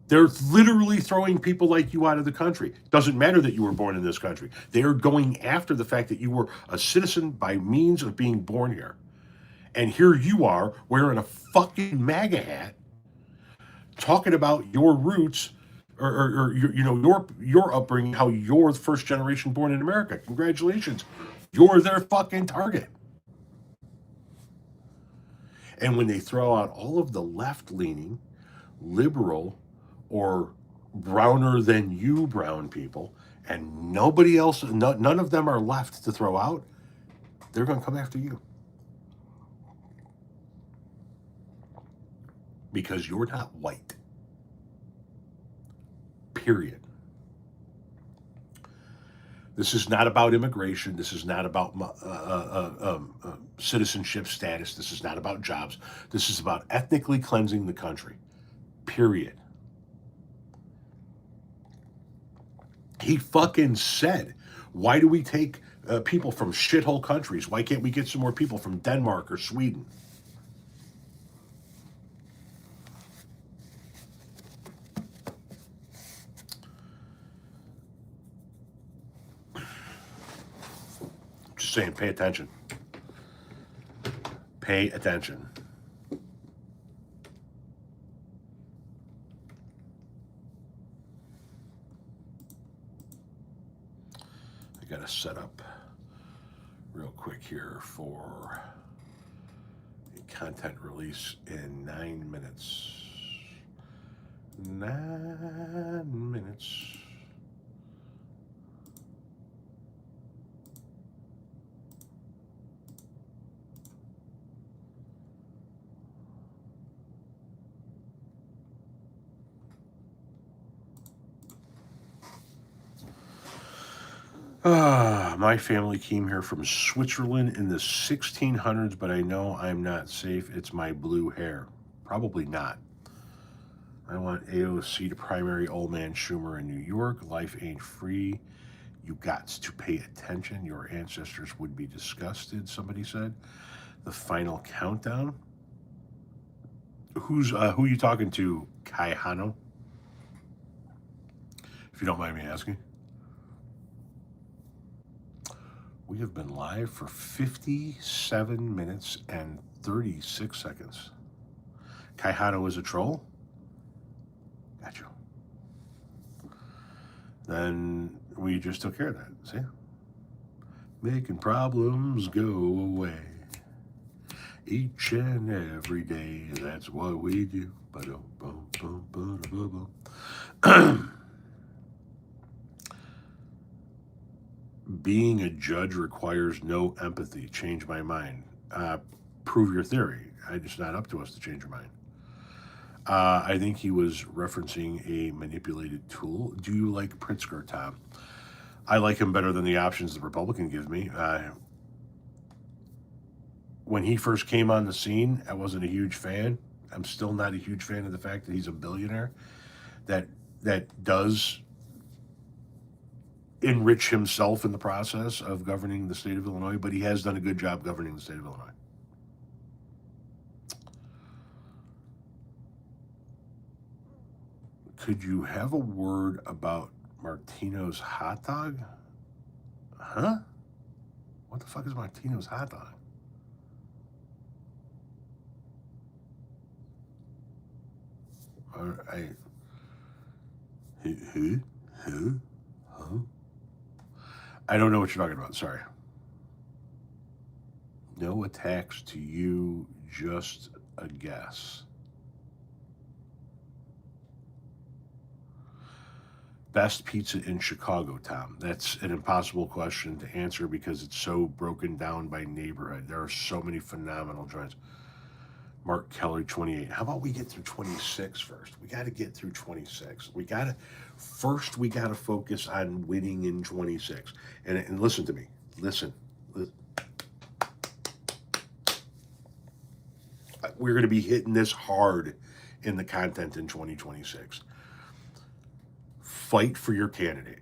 They're literally throwing people like you out of the country. Doesn't matter that you were born in this country. They're going after the fact that you were a citizen by means of being born here. And here you are wearing a fucking MAGA hat, talking about your roots or your upbringing, how you're the first generation born in America. Congratulations. You're their fucking target. And when they throw out all of the left leaning, liberal, or browner than you brown people, and nobody else, none of them are left to throw out, they're going to come after you. Because you're not white. Period. This is not about immigration. This is not about citizenship status. This is not about jobs. This is about ethnically cleansing the country. Period. He fucking said, why do we take people from shithole countries? Why can't we get some more people from Denmark or Sweden? Just saying, pay attention. Pay attention. I got to set up real quick here for a content release in 9 minutes. 9 minutes. My family came here from Switzerland in the 1600s, but I know I'm not safe. It's my blue hair. Probably not. I want AOC to primary old man Schumer in New York. Life ain't free. You got to pay attention. Your ancestors would be disgusted, somebody said. The final countdown. Who are you talking to, Kai Hano? If you don't mind me asking. We have been live for 57 minutes and 36 seconds. Kai Hano is a troll? Gotcha. Then we just took care of that, see? Making problems go away. Each and every day, that's what we do. Being a judge requires no empathy. Change my mind. Prove your theory. It's not up to us to change your mind. I think he was referencing a manipulated tool. Do you like Pritzker, Tom? I like him better than the options the Republican gives me. When he first came on the scene, I wasn't a huge fan. I'm still not a huge fan of the fact that he's a billionaire that does enrich himself in the process of governing the state of Illinois, but he has done a good job governing the state of Illinois. Could you have a word about Martino's hot dog? Huh? What the fuck is Martino's hot dog? I don't know what you're talking about. Sorry. No attacks to you, just a guess. Best pizza in Chicago, Tom? That's an impossible question to answer because it's so broken down by neighborhood. There are so many phenomenal joints. Mark Kelly, 28. How about we get through 26 first? We got to get through 26. We got to focus on winning in 26. And listen to me. Listen. We're going to be hitting this hard in the content in 2026. Fight for your candidate.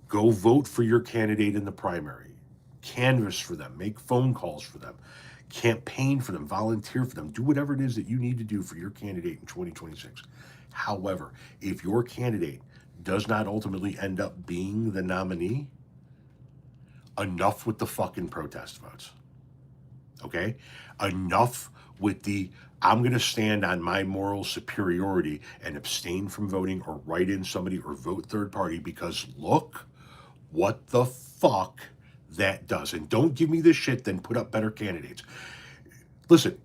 Go vote for your candidate in the primary. Canvass for them. Make phone calls for them. Campaign for them, volunteer for them, do whatever it is that you need to do for your candidate in 2026. However, if your candidate does not ultimately end up being the nominee, enough with the fucking protest votes. Okay? Enough with the, I'm going to stand on my moral superiority and abstain from voting or write in somebody or vote third party because look what the fuck that does. And don't give me this shit, then put up better candidates. Listen,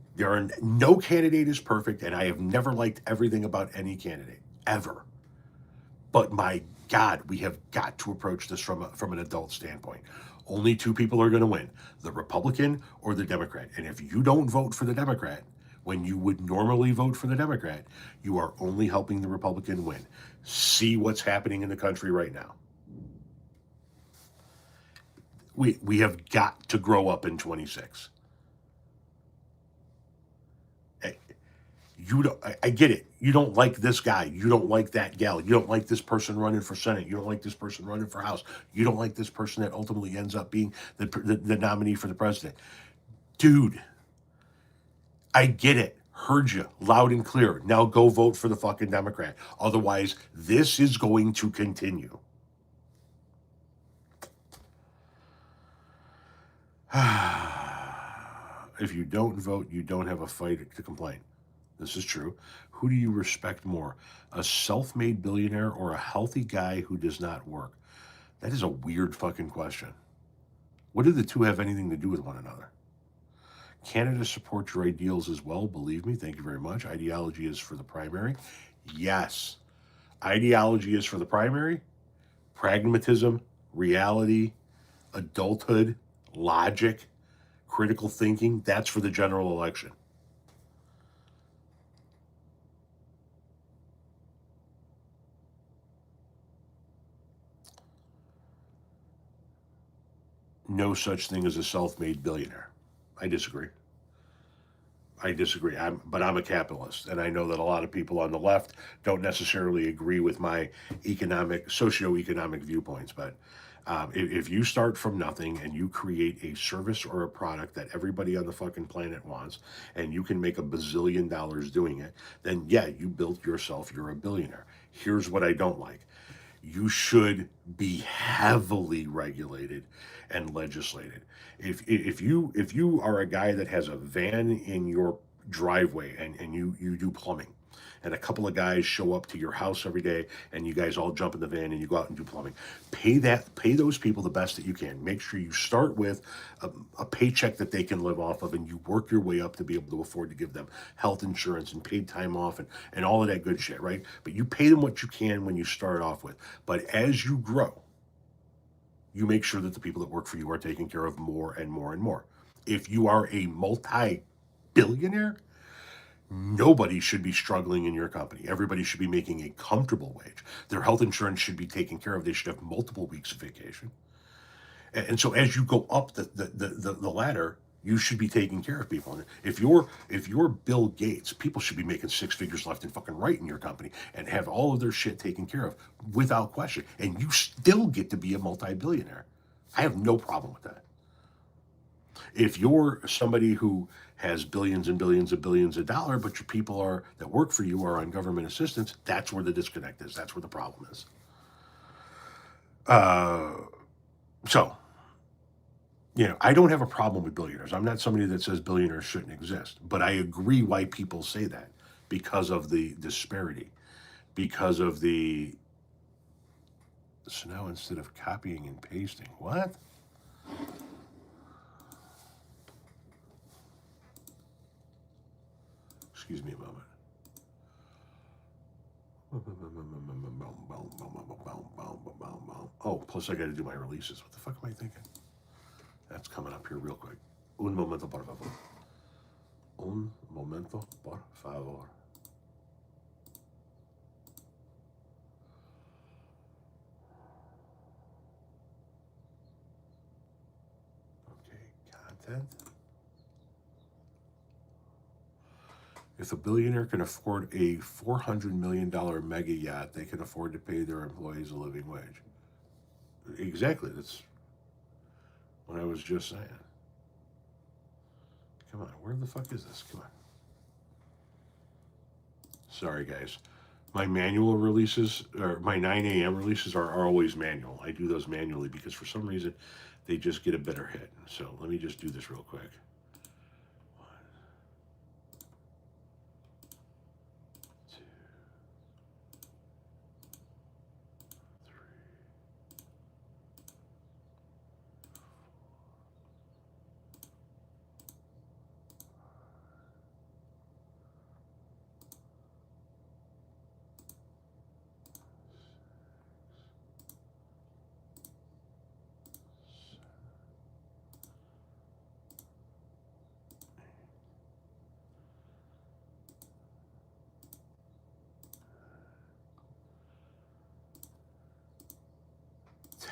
no candidate is perfect, and I have never liked everything about any candidate, ever. But my God, we have got to approach this from an adult standpoint. Only two people are going to win, the Republican or the Democrat. And if you don't vote for the Democrat, when you would normally vote for the Democrat, you are only helping the Republican win. See what's happening in the country right now. We have got to grow up in 26. I get it. You don't like this guy. You don't like that gal. You don't like this person running for Senate. You don't like this person running for House. You don't like this person that ultimately ends up being the nominee for the president. Dude, I get it. Heard you loud and clear. Now go vote for the fucking Democrat. Otherwise, this is going to continue. If you don't vote, you don't have a fight to complain. This is true. Who do you respect more, a self-made billionaire or a healthy guy who does not work? That is a weird fucking question. What do the two have anything to do with one another? Canada supports your ideals as well, believe me. Thank you very much. Ideology is for the primary. Yes. Ideology is for the primary. Pragmatism, reality, adulthood, logic, critical thinking, that's for the general election. No such thing as a self-made billionaire. I disagree. But I'm a capitalist, and I know that a lot of people on the left don't necessarily agree with my socioeconomic viewpoints. But if you start from nothing and you create a service or a product that everybody on the fucking planet wants, and you can make a bazillion dollars doing it, then yeah, you built yourself. You're a billionaire. Here's what I don't like. You should be heavily regulated and legislated. If you are a guy that has a van in your driveway and you do plumbing, and a couple of guys show up to your house every day and you guys all jump in the van and you go out and do plumbing, pay those people the best that you can. Make sure you start with a paycheck that they can live off of, and you work your way up to be able to afford to give them health insurance and paid time off and all of that good shit, right? But you pay them what you can when you start off with. But as you grow, you make sure that the people that work for you are taken care of more and more and more. If you are a multi-billionaire, nobody should be struggling in your company. Everybody should be making a comfortable wage. Their health insurance should be taken care of. They should have multiple weeks of vacation. And so as you go up the ladder, you should be taking care of people. And if you're Bill Gates, people should be making six figures left and fucking right in your company and have all of their shit taken care of without question. And you still get to be a multi-billionaire. I have no problem with that. If you're somebody who has billions and billions and billions of dollars, but your people that work for you are on government assistance, that's where the disconnect is. That's where the problem is. So, I don't have a problem with billionaires. I'm not somebody that says billionaires shouldn't exist, but I agree why people say that, because of the disparity, because of the. So now instead of copying and pasting, what? Excuse me a moment. Oh, plus I got to do my releases. What the fuck am I thinking? That's coming up here real quick. Un momento, por favor. Un momento, por favor. Okay, content. If a billionaire can afford a $400 million mega yacht, they can afford to pay their employees a living wage. Exactly. That's what I was just saying. Come on, where the fuck is this? Come on. Sorry, guys. My manual releases, or my 9 a.m. releases, are always manual. I do those manually because for some reason they just get a better hit. So let me just do this real quick.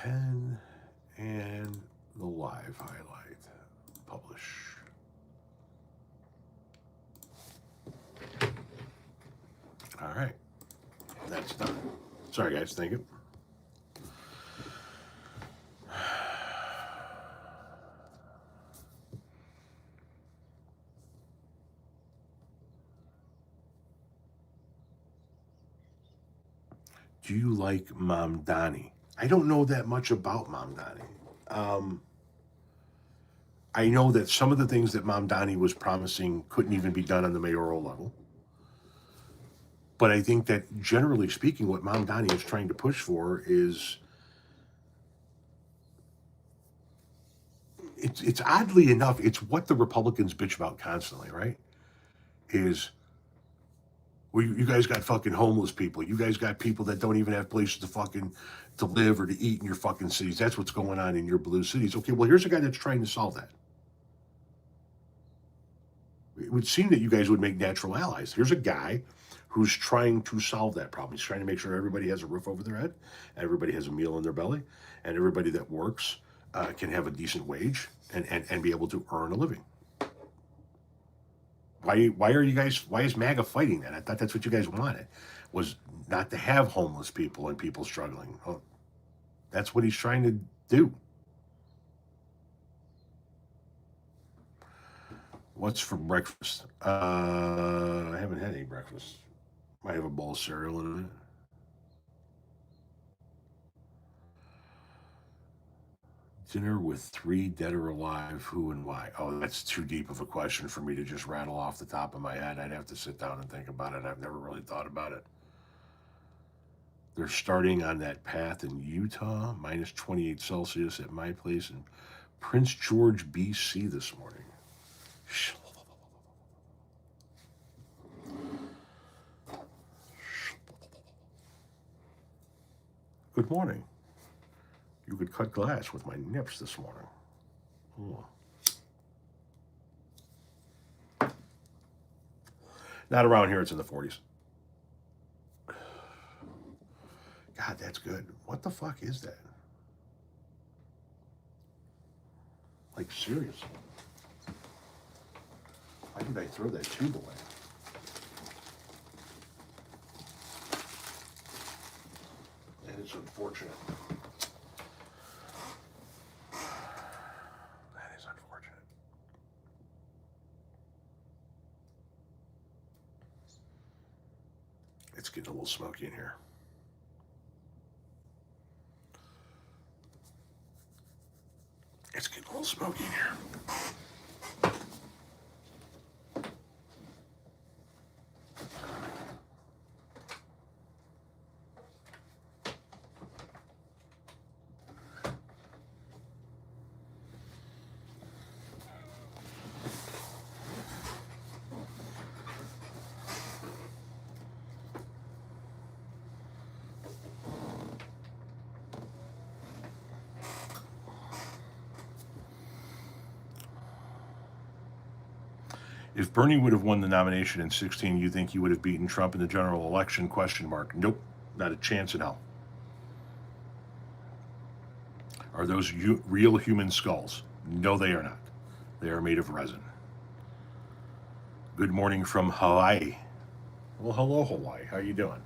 10 and the live highlight. Publish. All right. That's done. Sorry, guys. Thank you. Do you like Mom Donnie? I don't know that much about Mom Donnie. I know that some of the things that Mom Donnie was promising couldn't even be done on the mayoral level. But I think that generally speaking, what Mom Donnie is trying to push for is it's oddly enough, it's what the Republicans bitch about constantly, right? Is well, you guys got fucking homeless people. You guys got people that don't even have places to live or to eat in your fucking cities. That's what's going on in your blue cities. Okay, well, here's a guy that's trying to solve that. It would seem that you guys would make natural allies. Here's a guy who's trying to solve that problem. He's trying to make sure everybody has a roof over their head, everybody has a meal in their belly, and everybody that works can have a decent wage and be able to earn a living. Why is MAGA fighting that? I thought that's what you guys wanted, was not to have homeless people and people struggling. Well, that's what he's trying to do. What's for breakfast? I haven't had any breakfast. Might have a bowl of cereal in a minute. Dinner with 3 dead or alive, who and why? Oh, that's too deep of a question for me to just rattle off the top of my head. I'd have to sit down and think about it. I've never really thought about it. They're starting on that path in Utah, minus 28 Celsius at my place in Prince George, BC this morning. Good morning. You could cut glass with my nips this morning. Ooh. Not around here, it's in the 40s. God, that's good. What the fuck is that? Like, seriously. Why did I throw that tube away? That is unfortunate. That is unfortunate. It's getting a little smoky in here. It's getting a little smoky in here. If Bernie would have won the nomination in 16, you think he would have beaten Trump in the general election? Question mark. Nope, not a chance in hell. Are those real human skulls? No, they are not. They are made of resin. Good morning from Hawaii. Well, hello, Hawaii. How you doing?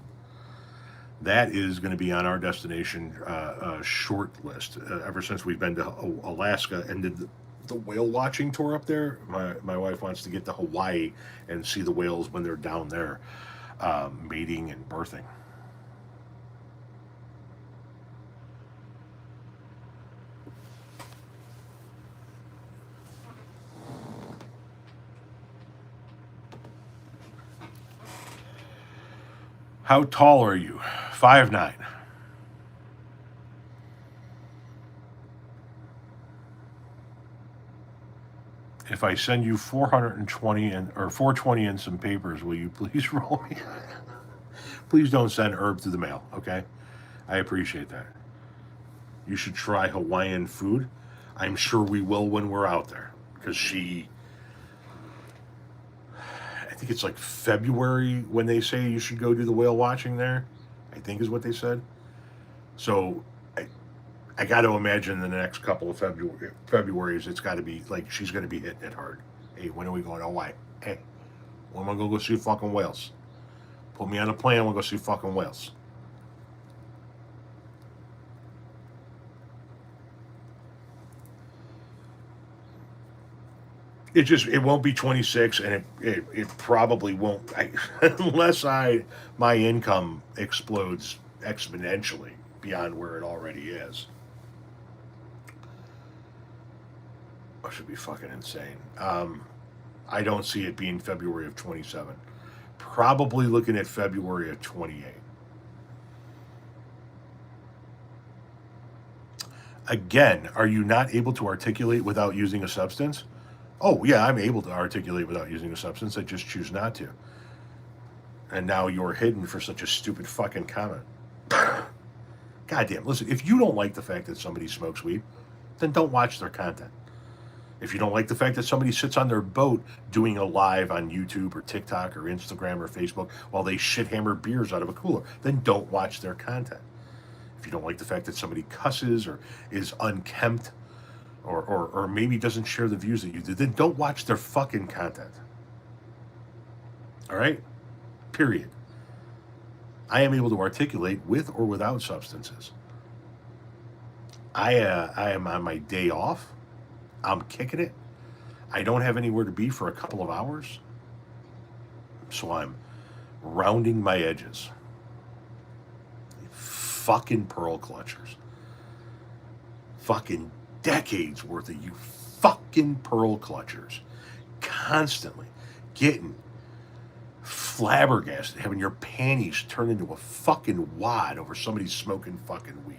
That is going to be on our destination short list. Ever since we've been to Alaska and did the whale watching tour up there, my wife wants to get to Hawaii and see the whales when they're down there mating and birthing. How tall are you? 5'9". If I send you 420 or 420 and some papers, will you please roll me? Please don't send herb through the mail, okay? I appreciate that. You should try Hawaiian food. I'm sure we will when we're out there, because I think it's like February when they say you should go do the whale watching there, I think is what they said. So I got to imagine the next couple of Februarys, it's got to be like she's going to be hitting it hard. Hey, when are we going? Oh, why? Hey, when am I going to go see fucking Wales? Put me on a plane. We'll go see fucking Wales. It won't be 26, and it probably won't unless my income explodes exponentially beyond where it already is. That should be fucking insane. I don't see it being February of 27. Probably looking at February of 28. Again, are you not able to articulate without using a substance? Oh, yeah, I'm able to articulate without using a substance. I just choose not to. And now you're hidden for such a stupid fucking comment. Goddamn, listen, if you don't like the fact that somebody smokes weed, then don't watch their content. If you don't like the fact that somebody sits on their boat doing a live on YouTube or TikTok or Instagram or Facebook while they shit hammer beers out of a cooler, then don't watch their content. If you don't like the fact that somebody cusses or is unkempt or maybe doesn't share the views that you do, then don't watch their fucking content. All right? Period. I am able to articulate with or without substances. I am on my day off. I'm kicking it. I don't have anywhere to be for a couple of hours. So I'm rounding my edges. Fucking pearl clutchers. Fucking decades worth of you fucking pearl clutchers. Constantly getting flabbergasted, having your panties turn into a fucking wad over somebody smoking fucking weed.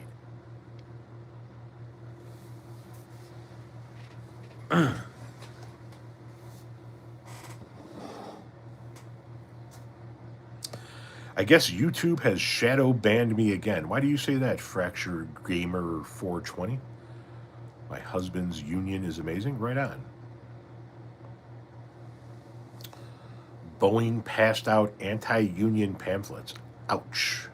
I guess YouTube has shadow banned me again. Why do you say that, Fractured Gamer 420? My husband's union is amazing. Right on. Boeing passed out anti-union pamphlets. Ouch.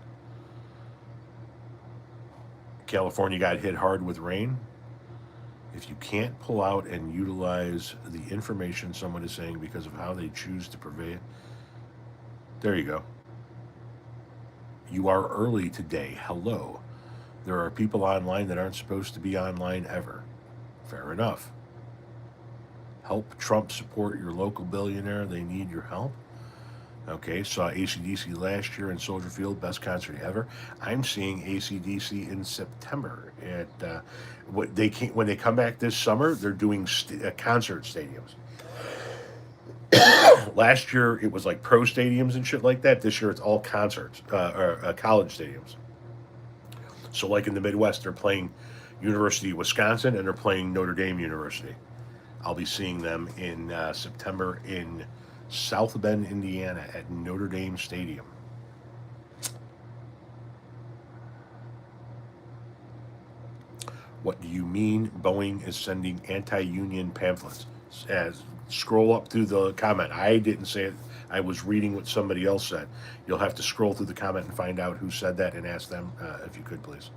California got hit hard with rain. If you can't pull out and utilize the information someone is saying because of how they choose to purvey it, there you go. You are early today. Hello. There are people online that aren't supposed to be online ever. Fair enough. Help Trump support your local billionaire. They need your help. Okay, saw AC/DC last year in Soldier Field, best concert ever. I'm seeing AC/DC in September at when they come back this summer. They're doing concert stadiums. Last year it was like pro stadiums and shit like that. This year it's all concerts, college stadiums. So like in the Midwest, they're playing University of Wisconsin and they're playing Notre Dame University. I'll be seeing them in September in South Bend, Indiana at Notre Dame Stadium. What do you mean Boeing is sending anti-union pamphlets? Scroll up through the comment. I didn't say it. I was reading what somebody else said. You'll have to scroll through the comment and find out who said that and ask them if you could, please.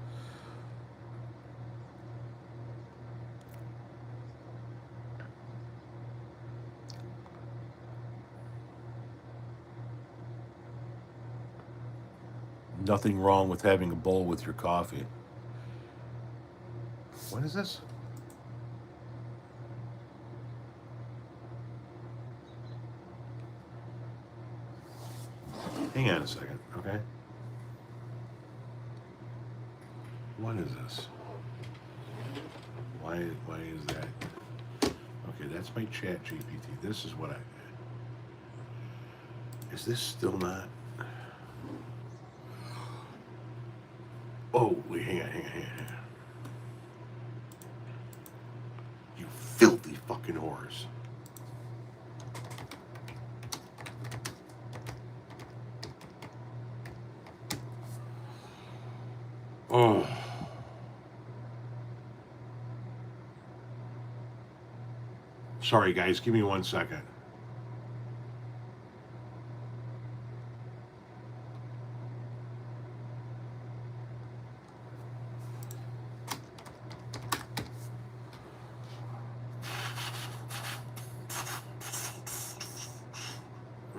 Nothing wrong with having a bowl with your coffee. What is this? Hang on a second, okay? What is this? Why is that? Okay, that's my chat GPT. This is what I... Is this still not... Oh, wait, hang on. You filthy fucking whores. Oh. Sorry, guys. Give me 1 second.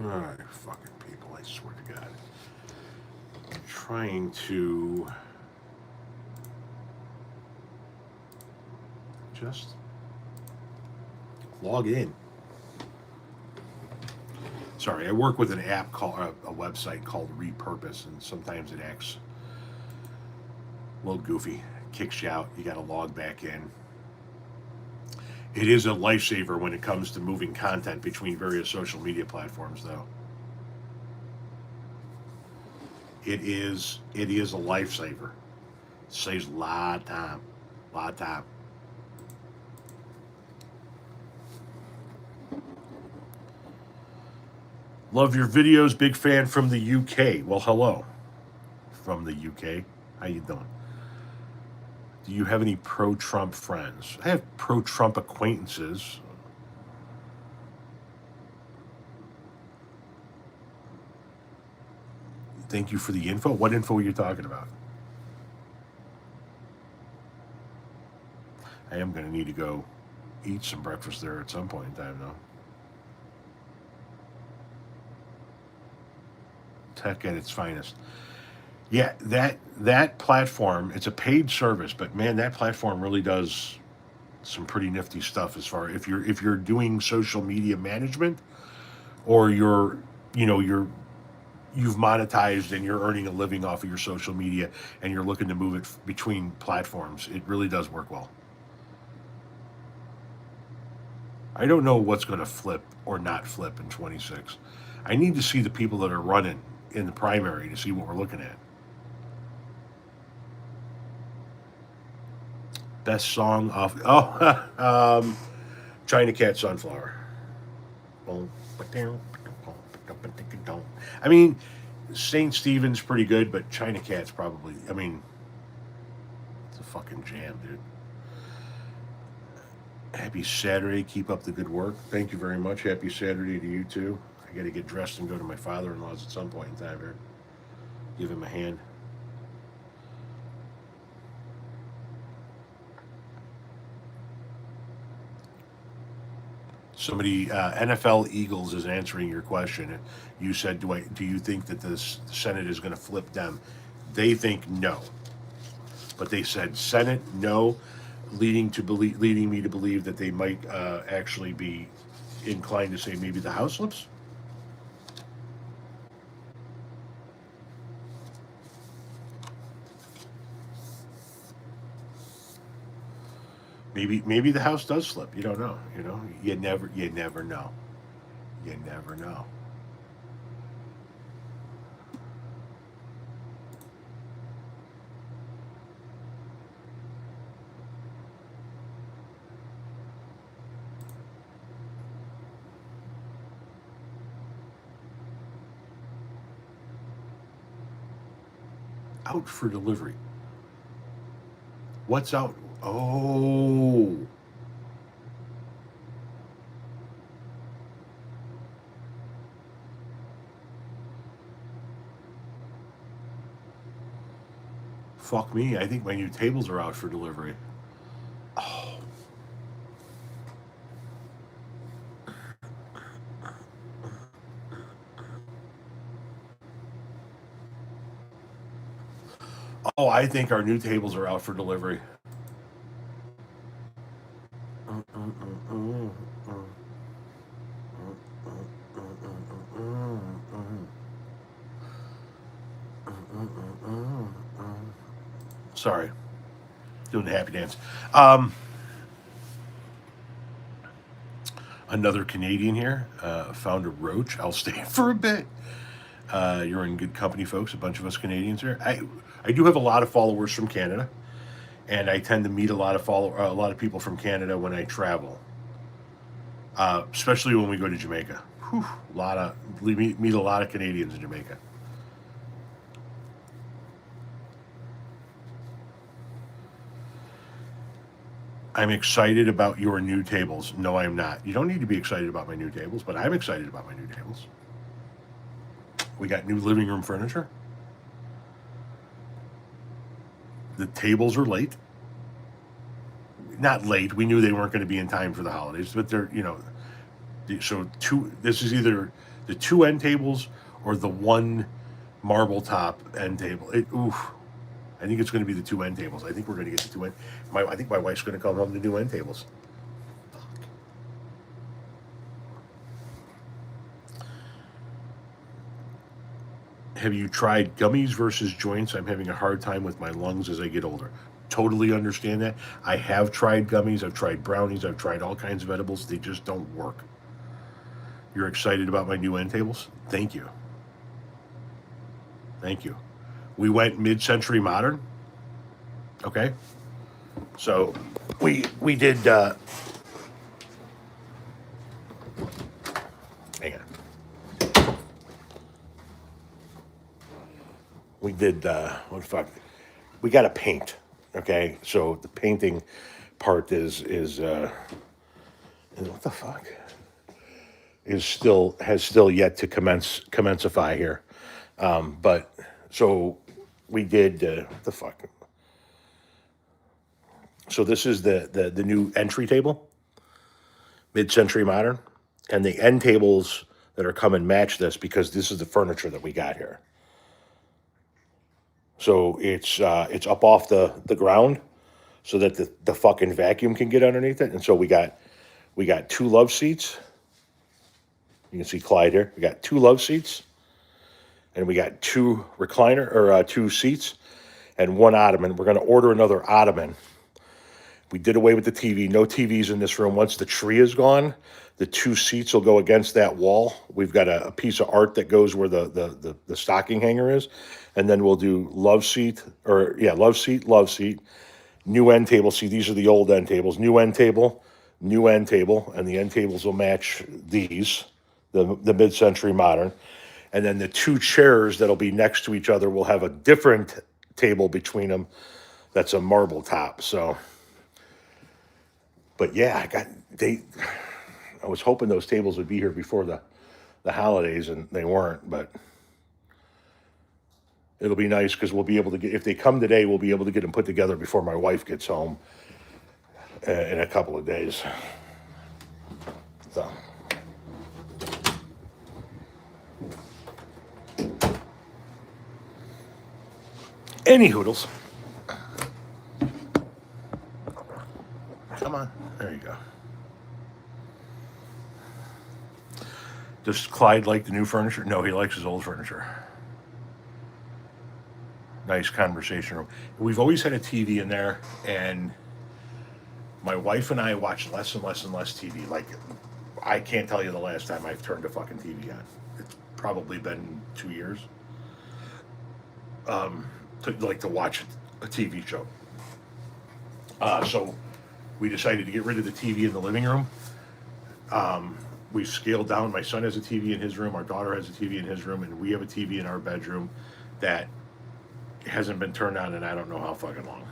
Alright, fucking people, I swear to God. I'm trying to just log in. Sorry, I work with an app called a website called Repurpose, and sometimes it acts a little goofy, kicks you out. You got to log back in. It is a lifesaver when it comes to moving content between various social media platforms, though. It is a lifesaver. Saves a lot of time, a lot of time. Love your videos. Big fan from the UK. Well, hello from the UK. How you doing? Do you have any pro-Trump friends? I have pro-Trump acquaintances. Thank you for the info. What info are you talking about? I am going to need to go eat some breakfast there at some point in time, though. Tech at its finest. Yeah, that platform, it's a paid service, but man, that platform really does some pretty nifty stuff as far if you're doing social media management, or you've monetized and you're earning a living off of your social media and you're looking to move it between platforms. It really does work well. I don't know what's going to flip or not flip in 26. I need to see the people that are running in the primary to see what we're looking at. Best song off. China Cat Sunflower. I mean, St. Stephen's pretty good, but China Cat's probably. I mean, it's a fucking jam, dude. Happy Saturday. Keep up the good work. Thank you very much. Happy Saturday to you too. I got to get dressed and go to my father-in-law's at some point in time here. Give him a hand. Somebody, NFL Eagles is answering your question. You said, do you think that the Senate is going to flip them? They think no, but they said Senate no, leading me to believe that they might actually be inclined to say maybe the House flips. Maybe the House does flip. You don't know. You never know. You never know. Out for delivery. What's out? Oh. Fuck me. I think my new tables are out for delivery. Oh. Oh, I think our new tables are out for delivery. Sorry. Doing the happy dance. Another Canadian here found a roach. I'll stay for a bit. You're in good company, folks. A bunch of us Canadians here. I do have a lot of followers from Canada, and I tend to meet a lot of people from Canada when I travel, especially when we go to Jamaica. Whew, meet a lot of Canadians in Jamaica. I'm excited about your new tables. No, I'm not. You don't need to be excited about my new tables, but I'm excited about my new tables. We got new living room furniture. The tables are late. Not late. We knew they weren't going to be in time for the holidays, but they're, so this is either The two end tables or the one marble top end table. Oof. I think it's going to be the two end tables. I think we're going to get the two end. I think my wife's going to come home to do end tables. Have you tried gummies versus joints? I'm having a hard time with my lungs as I get older. Totally understand that. I have tried gummies. I've tried brownies. I've tried all kinds of edibles. They just don't work. You're excited about my new end tables? Thank you. Thank you. We went mid-century modern. Okay. So we did. Hang on. We did. What the fuck? We got to paint. Okay. So the painting part is what the fuck? Has still yet to commenceify here. But so we did what the fuck? So this is the new entry table, mid-century modern, and the end tables that are coming match this because this is the furniture that we got here. So it's up off the ground so that the fucking vacuum can get underneath it. And so we got two love seats. You can see Clyde here. We got two love seats, and we got two two seats, and one ottoman. We're going to order another ottoman. We did away with the TV. No TVs in this room. Once the tree is gone, the two seats will go against that wall. We've got a piece of art that goes where the stocking hanger is, and then we'll do love seat, new end table. See, these are the old end tables. New end table, and the end tables will match these. The mid-century modern, and then the two chairs that'll be next to each other will have a different table between them. That's a marble top. So, but yeah, I was hoping those tables would be here before the holidays, and they weren't. But it'll be nice because we'll be able to get, if they come today, we'll be able to get them put together before my wife gets home in a couple of days. So. Any hoodles. Come on. There you go. Does Clyde like the new furniture? No, he likes his old furniture. Nice conversation room. We've always had a TV in there, and my wife and I watch less and less and less TV. Like, I can't tell you the last time I've turned a fucking TV on. It's probably been 2 years. To watch a TV show. So we decided to get rid of the TV in the living room. We scaled down. My son has a TV in his room. Our daughter has a TV in his room, and we have a TV in our bedroom that hasn't been turned on in I don't know how fucking long.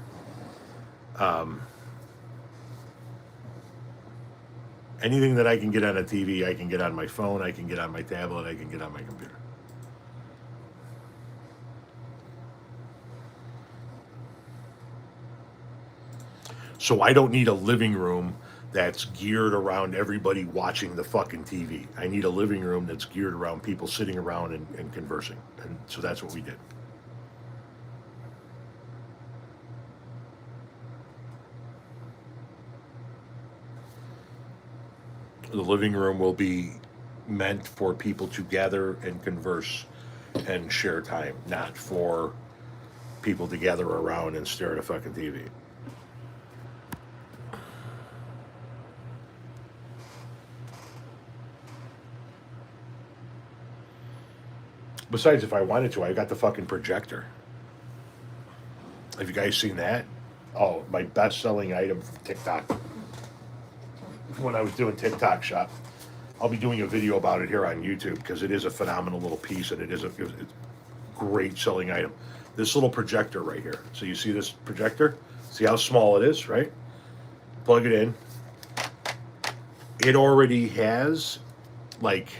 Anything that I can get on a TV, I can get on my phone, I can get on my tablet, I can get on my computer. So I don't need a living room that's geared around everybody watching the fucking TV. I need a living room that's geared around people sitting around and conversing. And so that's what we did. The living room will be meant for people to gather and converse and share time, not for people to gather around and stare at a fucking TV. Besides, if I wanted to, I got the fucking projector. Have you guys seen that? Oh, my best-selling item from TikTok. When I was doing TikTok shop, I'll be doing a video about it here on YouTube because it is a phenomenal little piece and it's a great selling item. This little projector right here. So you see this projector? See how small it is, right? Plug it in. It already has like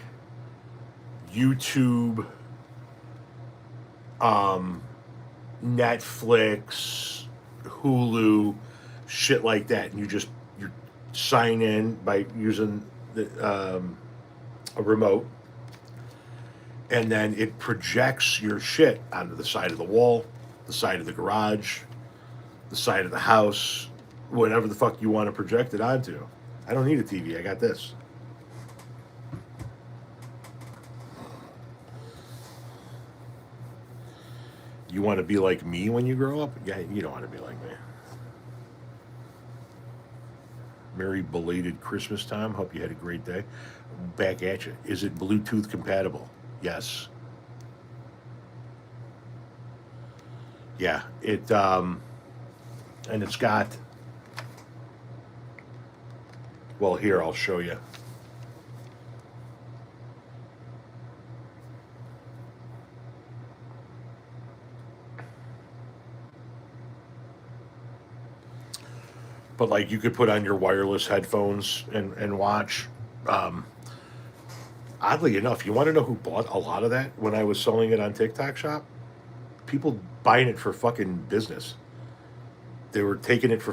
YouTube, Netflix, Hulu, shit like that, and you sign in by using a remote, and then it projects your shit onto the side of the wall, the side of the garage, the side of the house, whatever the fuck you want to project it onto. I don't need a TV. I got this. You want to be like me when you grow up? Yeah, you don't want to be like me. Merry belated Christmas, Tom. Hope you had a great day. Back at you. Is it Bluetooth compatible? Yes. Yeah. And it's got. Well, here I'll show you. But like you could put on your wireless headphones and watch. Um, Oddly enough, you want to know who bought a lot of that when I was selling it on TikTok Shop? People buying it for fucking business. They were taking it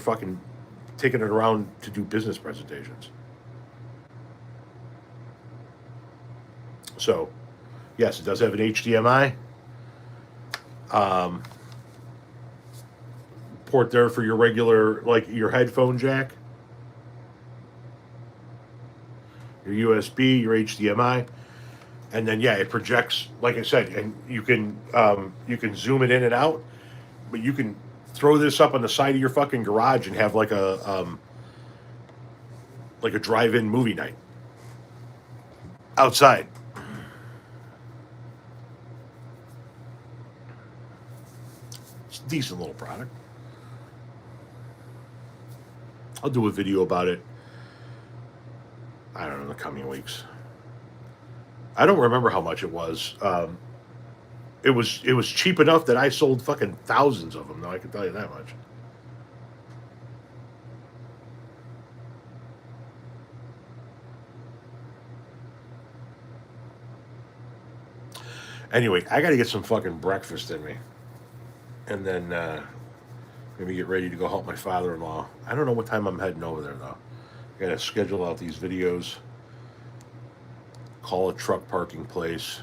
around to do business presentations. So, yes, it does have an HDMI um, port there for your regular, like your headphone jack, your USB, your HDMI, and then yeah, it projects, like I said, and you can zoom it in and out, but you can throw this up on the side of your fucking garage and have like a drive-in movie night outside. It's a decent little product. I'll do a video about it. I don't know, in the coming weeks. I don't remember how much it was. It was cheap enough that I sold fucking thousands of them. Though I can tell you that much. Anyway, I got to get some fucking breakfast in me, and then maybe get ready to go help my father-in-law. I don't know what time I'm heading over there though. I got to schedule out these videos. Call a truck parking place.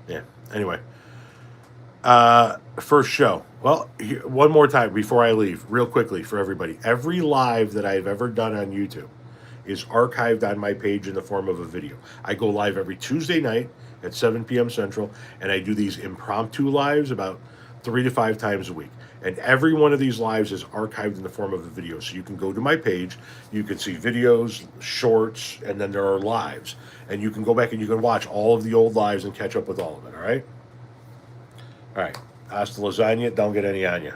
Yeah. Anyway, first show. Well, one more time before I leave, real quickly for everybody. Every live that I've ever done on YouTube is archived on my page in the form of a video. I go live every Tuesday night at 7 p.m. Central, and I do these impromptu lives about 3 to 5 times a week. And every one of these lives is archived in the form of a video. So you can go to my page, you can see videos, shorts, and then there are lives. And you can go back and you can watch all of the old lives and catch up with all of it, all right? All right. Hasta lasagna. Don't get any on you.